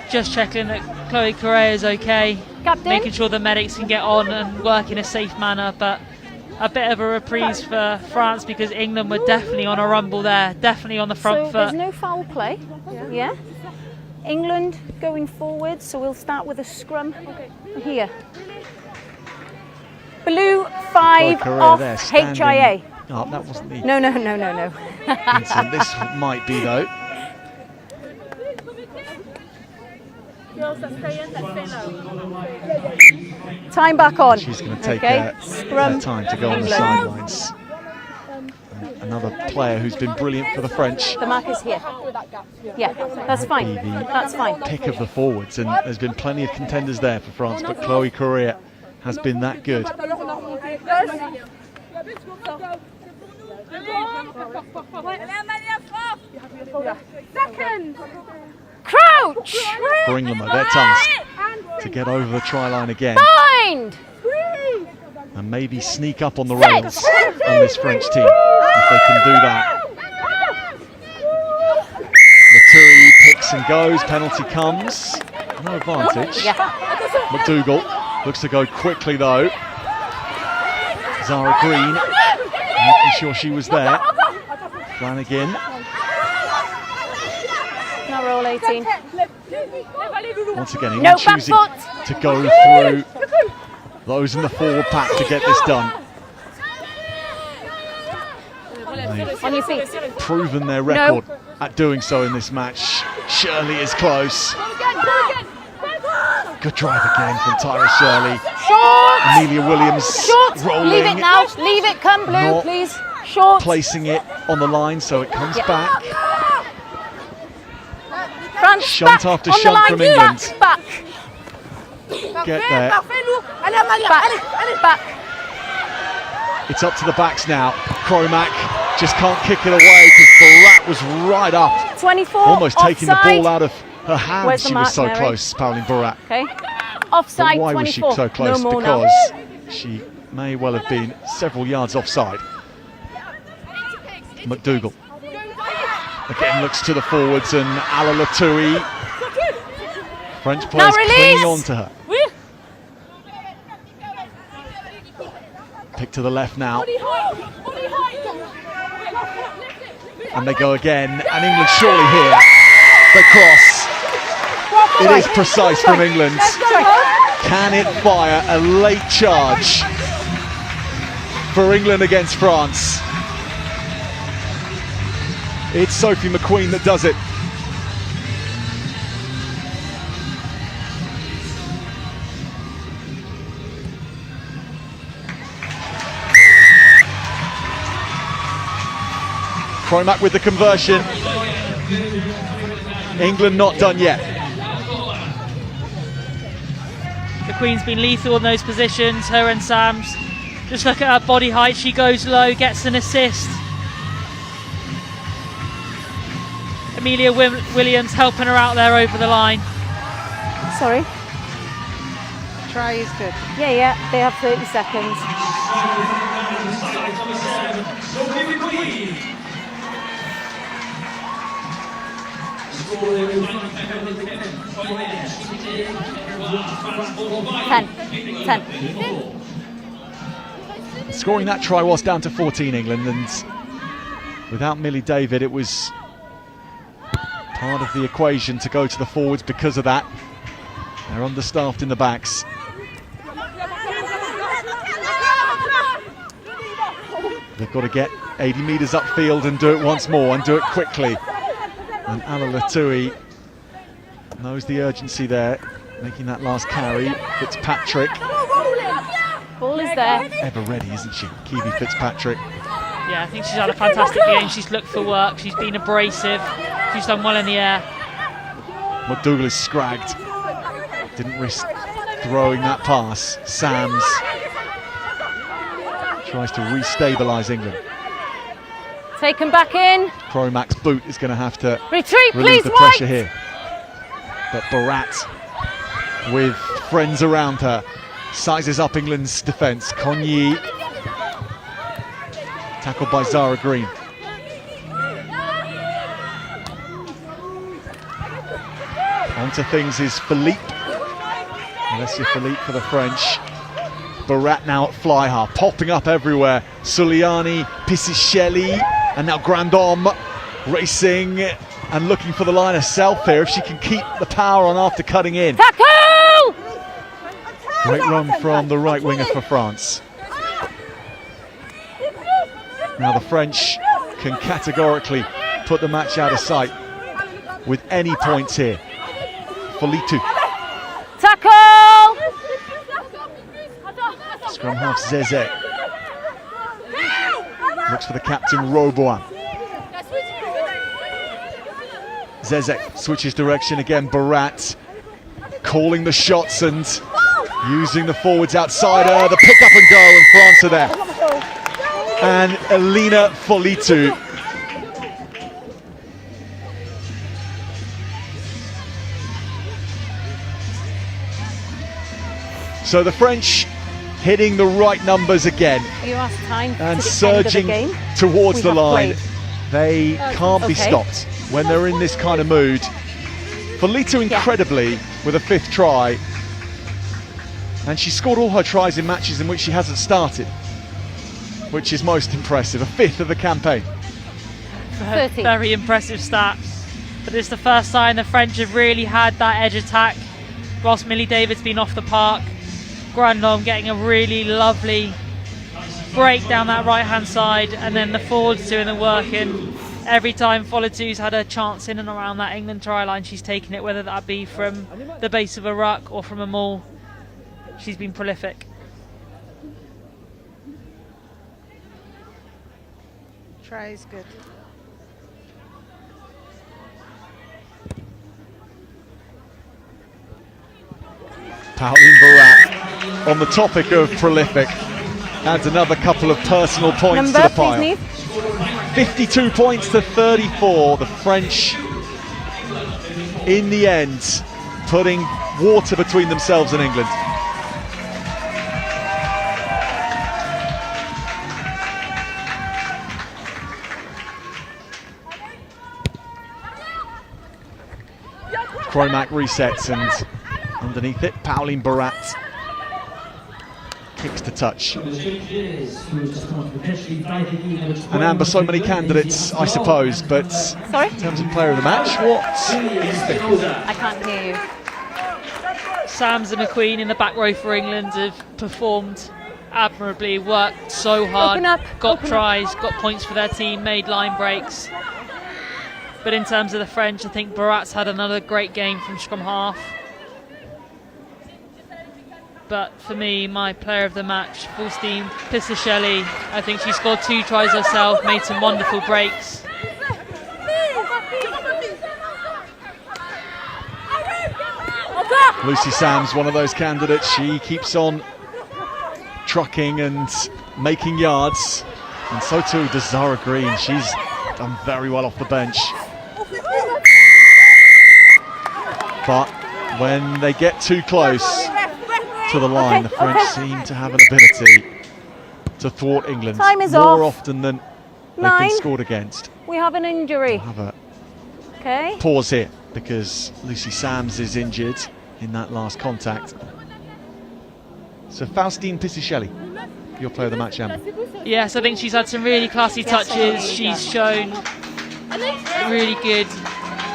just checking that Chloe Correa is okay, Captain? making sure the medics can get on and work in a safe manner, but a bit of a reprise for France because England were definitely on a rumble there, definitely on the front So foot. there's no foul play, yeah? England going forward, so we'll start with a scrum here. Blue 5 Korea off there, standing. HIA. Oh, that wasn't the No. incident. This might be though. Girls that stay in, that stay now. Time back on. She's going to take Okay. her Scrum. time to go on the England. sidelines. Another player who's been brilliant for the French. The mark is here. Yeah, that's fine. Might be the That's fine. pick of the forwards, and there's been plenty of contenders there for France, but Chloe Correa has been that good. Second. Crouch! For England, though, their task to get over the try line again Bind! and maybe sneak up on the rails on this French team if they can do that. Laturi picks and goes, penalty comes, no advantage. Yeah. McDougall looks to go quickly though. Zara Green making sure she was there. Flanagan. No roll 18. Once again, No England back choosing foot. to go through those in the forward pack to get this done. They've On your feet. proven their record at doing so in this match. Shirley is close. Good drive again from Tyra Shirley. Short! Amelia Williams Short! rolling. Leave it now. Leave it. Come blue, Not please. Short. Placing it on the line so it comes Yeah. back. Front, Shunt back, after on the shunt line, from England. Back, Get there. back. It's up to the backs now. Cromack just can't kick it away because Barat was right up, 24. almost taking the offside. ball out of her hands. Where's the She mark, was so Mary? close, Pauline Barat. Okay. But Offside. why 24. was she so close? No more now. Because she may well have been several yards offside. McDougall again looks to the forwards and Ala Latui. French players clinging on to her. Pick to the left now. And they go again. And England surely here. They cross. It is precise from England. Can it fire a late charge for England against France? It's Sophie McQueen that does it. Cromack with the conversion. England not done yet. The Queen's been lethal in those positions, her and Sam's. Just look at her body height, she goes low, gets an assist. Amelia Williams helping her out there over the line. Sorry. Try is good. Yeah, they have 30 seconds. Ten. Scoring that try was down to 14 England, and without Millie David it was part of the equation to go to the forwards because of that. They're understaffed in the backs. They've got to get 80 metres upfield and do it once more and do it quickly. And Ala Latui knows the urgency there, making that last carry. Fitzpatrick. Ball is there. Ever ready, isn't she? Kiwi Fitzpatrick. Yeah, I think she's had a fantastic game. She's looked for work, she's been abrasive, she's done well in the air. McDougall is scragged. Didn't risk throwing that pass. Sams tries to re-stabilise England. Take him back in. Cromack's boot is going to have to Retreat, relieve please, the White. pressure here. But Barat, with friends around her, sizes up England's defence. Conyi, tackled by Zara Green. Onto things is Philippe. Alessia Philippe for the French. Barat now at fly half, popping up everywhere. Suliani, Pisichelli, and now Grandhomme racing and looking for the line herself here if she can keep the power on after cutting in. Tackle! Great run from the right winger for France. Now the French can categorically put the match out of sight with any points here. Folitu. Tackle! Scrum half Zezek. Looks for the captain Roboin. Zezek switches direction again. Barat calling the shots and using the forwards outside her. The pick up and goal, and France are there. And Elina Folitu. So the French hitting the right numbers again and surging towards the line. They can't be stopped when they're in this kind of mood. Folitu incredibly with a 5th try, and she scored all her tries in matches in which she hasn't started, which is most impressive. A 5th of the campaign. Very impressive stats, but it's the first time the French have really had that edge attack whilst Millie David's been off the park. Grandhomme getting a really lovely break down that right hand side, and then the forwards doing the work. And every time Folitu's had a chance in and around that England try line, she's taken it, whether that be from the base of a ruck or from a maul. She's been prolific. Try is good. Pauline Barat, on the topic of prolific, adds another couple of personal points to the pile. 52 points to 34. The French, in the end, putting water between themselves and England. Cromack resets, and underneath it, Pauline Barat kicks to touch. And Amber, so many candidates, I suppose, but in terms of player of the match, what do you think? I can't hear you. Sams and McQueen in the back row for England have performed admirably, worked so hard, got tries, got points for their team, made line breaks. But in terms of the French, I think Barat's had another great game from scrum half. But for me, my player of the match, Faustine Pisichelli. I think she scored 2 tries herself, made some wonderful breaks. Lucy Sams, one of those candidates. She keeps on trucking and making yards, and so too does Zara Green. She's done very well off the bench. But when they get too close to the line, the French seem to have an ability to thwart England more often than they've been scored against. We have an injury. We'll have a pause here because Lucy Sams is injured in that last contact. So Faustine Pisichelli, your player of the match, Amber. Yes, I think she's had some really classy touches. She's shown really good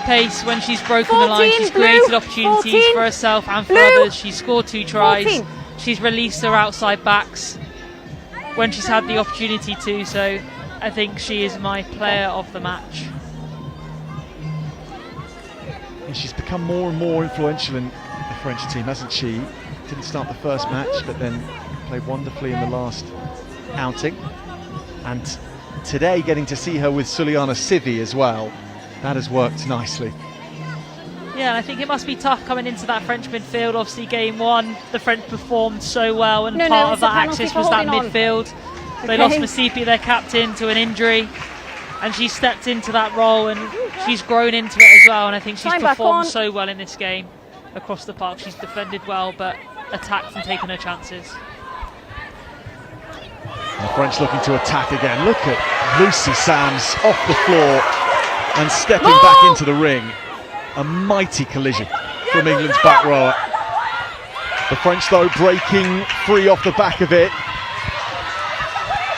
pace when she's broken the line. She's created opportunities for herself and for others. She's scored 2 tries. She's released her outside backs when she's had the opportunity to, so I think she is my player of the match. And she's become more and more influential in the French team, hasn't she? Didn't start the first match, but then played wonderfully in the last outing. And today getting to see her with Suliana Sivi as well, that has worked nicely. Yeah, and I think it must be tough coming into that French midfield. Obviously game 1, the French performed so well, and part of that axis was that midfield. They lost Masipi, their captain, to an injury, and she stepped into that role and she's grown into it as well, and I think she's performed so well in this game across the park. She's defended well but attacked and taken her chances. The French looking to attack again. Look at Lucy Sams off the floor and stepping back into the ring. A mighty collision from England's back rower. The French though breaking free off the back of it.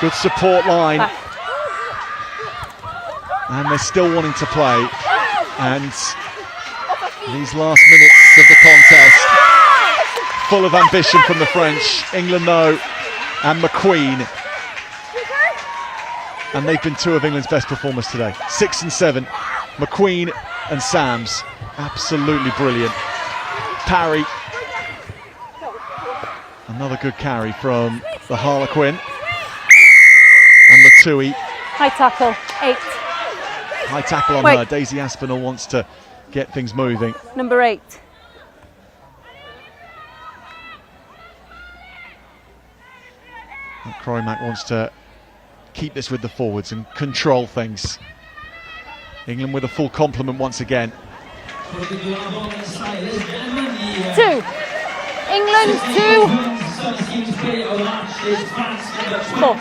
Good support line. And they're still wanting to play. And these last minutes of the contest, full of ambition from the French. England though, and McQueen and they've been two of England's best performers today. 6 and 7, McQueen and Sams, absolutely brilliant. Parry, another good carry from the Harlequin. And Latui. High tackle, 8. High tackle on her. Daisy Aspinall wants to get things moving. Number 8. And Croymac wants to keep this with the forwards and control things. England with a full complement once again. 2. England 2. 4.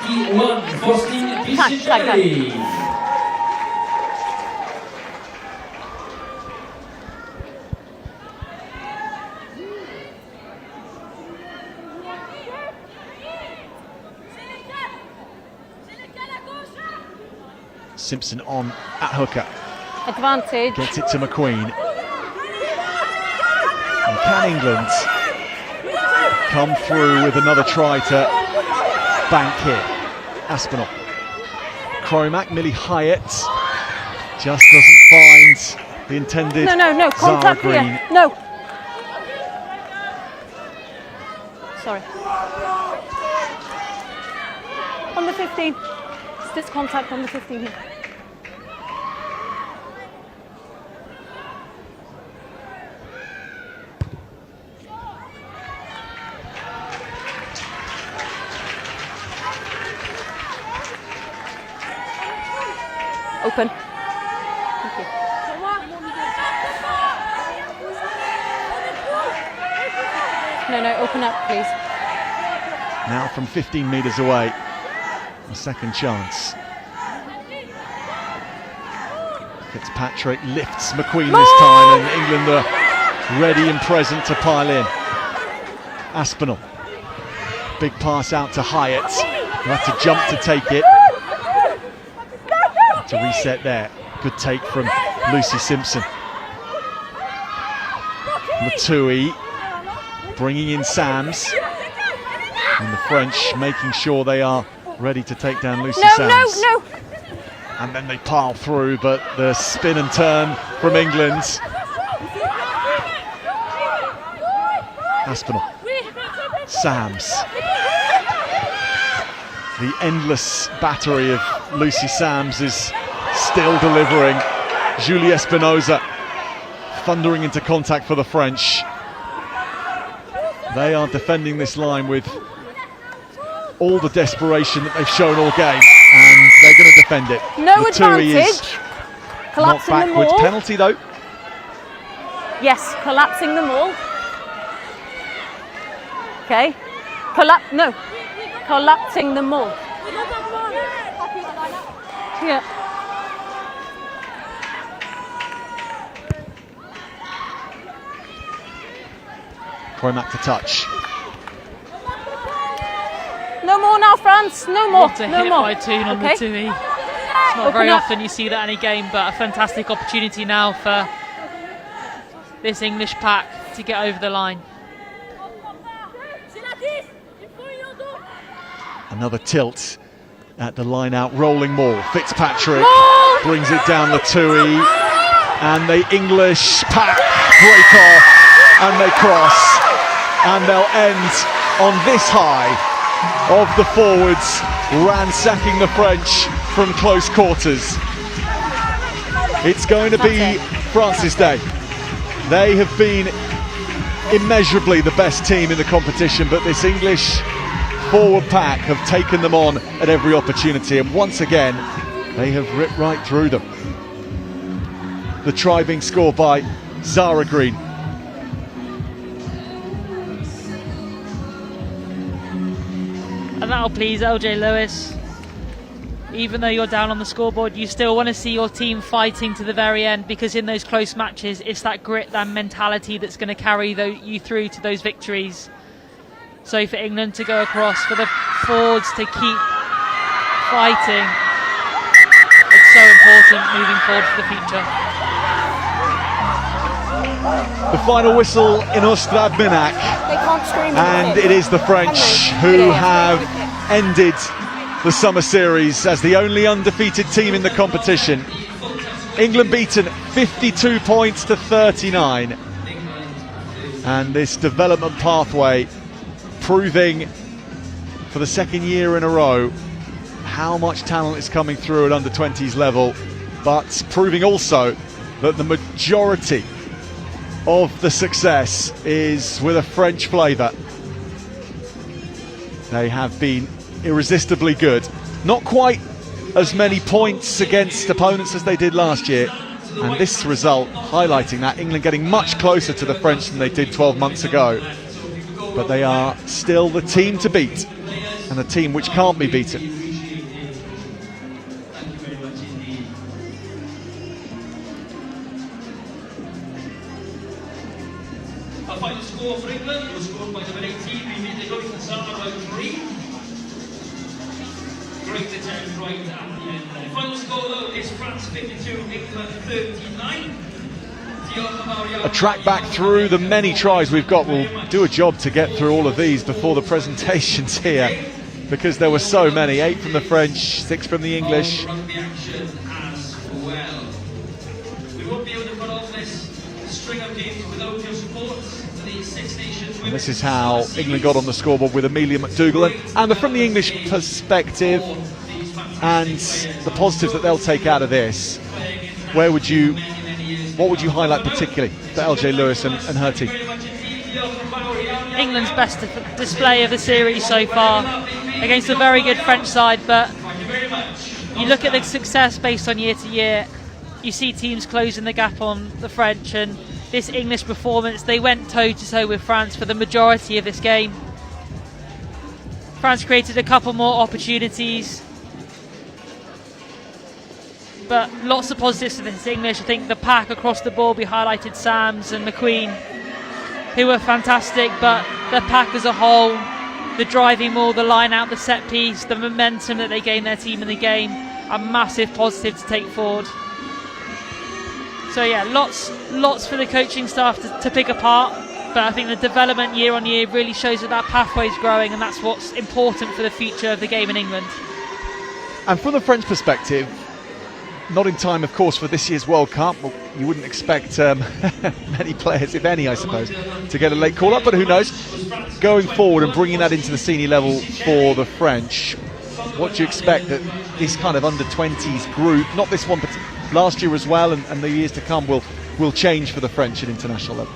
Tag. Simpson on at hooker. Advantage. Gets it to McQueen. And can England come through with another try to bank here? Aspinall. Cromack, Millie Hyatt just doesn't find the intended No, contact Zara Green. here. No. Sorry. On the 15. It's this contact on the 15 here. Open. Thank you. No, open up, please. Now from 15 metres away, a second chance. Fitzpatrick lifts McQueen this time, and England are ready and present to pile in. Aspinall. Big pass out to Hyatt, who had to jump to take it. To reset there. Good take from Lucy Simpson. Latui bringing in Sams. And the French making sure they are ready to take down Lucy Sams. No. And then they pile through, but the spin and turn from England. Aspinall. Sams. The endless battery of Lucy Sams is still delivering. Julie Espinoza thundering into contact for the French. They are defending this line with all the desperation that they've shown all game, and they're going to defend it. No Latui advantage. Collapsing them backwards. all. Penalty though. Yes, collapsing them all. Okay. Collapsing them all. Yeah. Cromack to touch. No more now, France. No more. What a no hit more. by Toon on the Okay. Tui. It's not very often you see that in a game, but a fantastic opportunity now for this English pack to get over the line. Another tilt at the line out, rolling maul. Fitzpatrick brings it down Latui, and the English pack break off and they cross, and they'll end on this high of the forwards ransacking the French from close quarters. It's going to be France's day. They have been immeasurably the best team in the competition, but this English forward pack have taken them on at every opportunity, and once again they have ripped right through them. The try being scored by Zara Green. And that'll please LJ Lewis. Even though you're down on the scoreboard, you still want to see your team fighting to the very end, because in those close matches it's that grit, that mentality that's going to carry you through to those victories. So for England to go across, for the forwards to keep fighting, it's so important moving forward for the future. The final whistle in Ostrad Minak, They can't scream. and it is the French who have ended the summer series as the only undefeated team in the competition. England beaten 52 points to 39. And this development pathway proving for the second year in a row how much talent is coming through at under-20s level, but proving also that the majority of the success is with a French flavour. They have been irresistibly good. Not quite as many points against opponents as they did last year, and this result highlighting that, England getting much closer to the French than they did 12 months ago. But they are still the team to beat, and a team which can't be beaten. A final score for England was scored by number 18, immediately going to Zara 3. Great attempt right at the end there. Final score though is France 52, England 39. A track back through the many tries we've got. We'll do a job to get through all of these before the presentations here, because there were so many. 8 from the French, 6 from the English. Rugby action as well. We won't be able to put off this string of games without your support. The Six Nations. And this is how England got on the scoreboard with Amelia McDougall. And from the English perspective and the positives that they'll take out of this, what would you highlight particularly for LJ Lewis and her team? England's best display of the series so far against a very good French side, but you look at the success based on year to year, you see teams closing the gap on the French, and this English performance, they went toe-to-toe with France for the majority of this game. France created a couple more opportunities, but lots of positives for this English. I think the pack across the board, we highlighted Sams and McQueen, who were fantastic, but the pack as a whole, the driving maul, the line out, the set piece, the momentum that they gained their team in the game, a massive positive to take forward. So yeah, lots for the coaching staff to pick apart, but I think the development year on year really shows that pathway is growing, and that's what's important for the future of the game in England. And from the French perspective, not in time, of course, for this year's World Cup. Well, you wouldn't expect many players, if any, I suppose, to get a late call-up, but who knows? Going forward and bringing that into the senior level for the French, what do you expect that this kind of under-20s group, not this one, but last year as well, and the years to come, will change for the French at international level?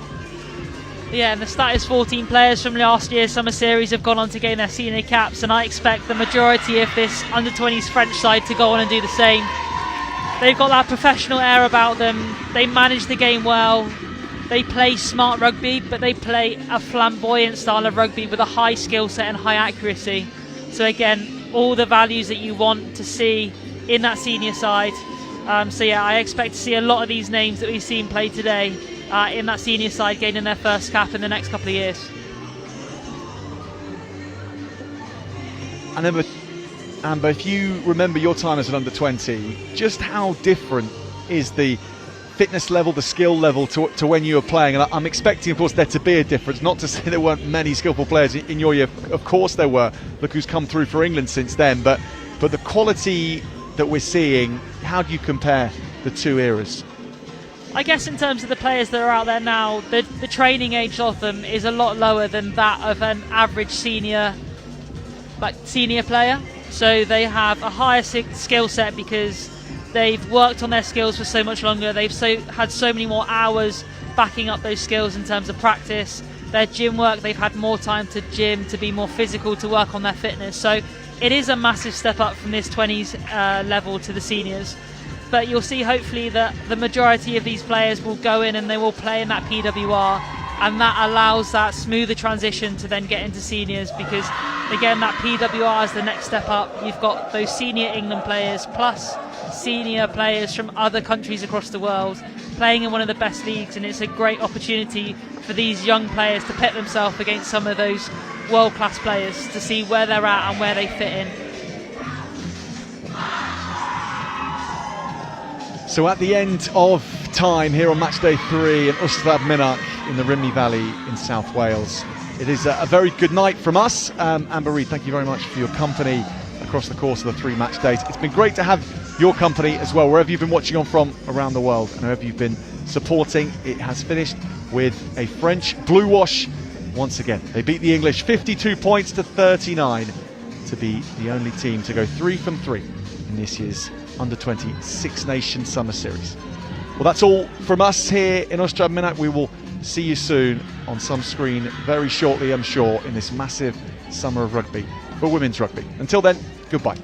Yeah, and the stat is 14 players from last year's summer series have gone on to gain their senior caps, and I expect the majority of this under-20s French side to go on and do the same. They've got that professional air about them, they manage the game well, they play smart rugby, but they play a flamboyant style of rugby with a high skill set and high accuracy. So again, all the values that you want to see in that senior side. So yeah, I expect to see a lot of these names that we've seen play today in that senior side gaining their first cap in the next couple of years. And then, Amber, if you remember your time as an under-20, just how different is the fitness level, the skill level to when you were playing? And I'm expecting, of course, there to be a difference. Not to say there weren't many skillful players in your year. Of course there were. Look who's come through for England since then. But the quality that we're seeing, how do you compare the two eras? I guess in terms of the players that are out there now, the training age of them is a lot lower than that of an average senior player. So they have a higher skill set because they've worked on their skills for so much longer. They've had so many more hours backing up those skills in terms of practice. Their gym work, they've had more time to gym, to be more physical, to work on their fitness. So it is a massive step up from this 20s level to the seniors. But you'll see hopefully that the majority of these players will go in and they will play in that PWR, and that allows that smoother transition to then get into seniors, because again, that PWR is the next step up. You've got those senior England players plus senior players from other countries across the world playing in one of the best leagues, and it's a great opportunity for these young players to pit themselves against some of those world-class players to see where they're at and where they fit in. So at the end of time here on match day 3 in Ystrad Mynach in the Rhymney Valley in South Wales, it is a very good night from us. Amber Reid, thank you very much for your company across the course of the 3 match days. It's been great to have your company as well, wherever you've been watching on from around the world and wherever you've been supporting. It has finished with a French blue wash once again. They beat the English 52 points to 39 to be the only team to go 3 from 3 in this year's Under-20 Six Nations Summer Series. Well, that's all from us here in Australia Minute. We will see you soon on some screen very shortly, I'm sure, in this massive summer of rugby for women's rugby. Until then, goodbye.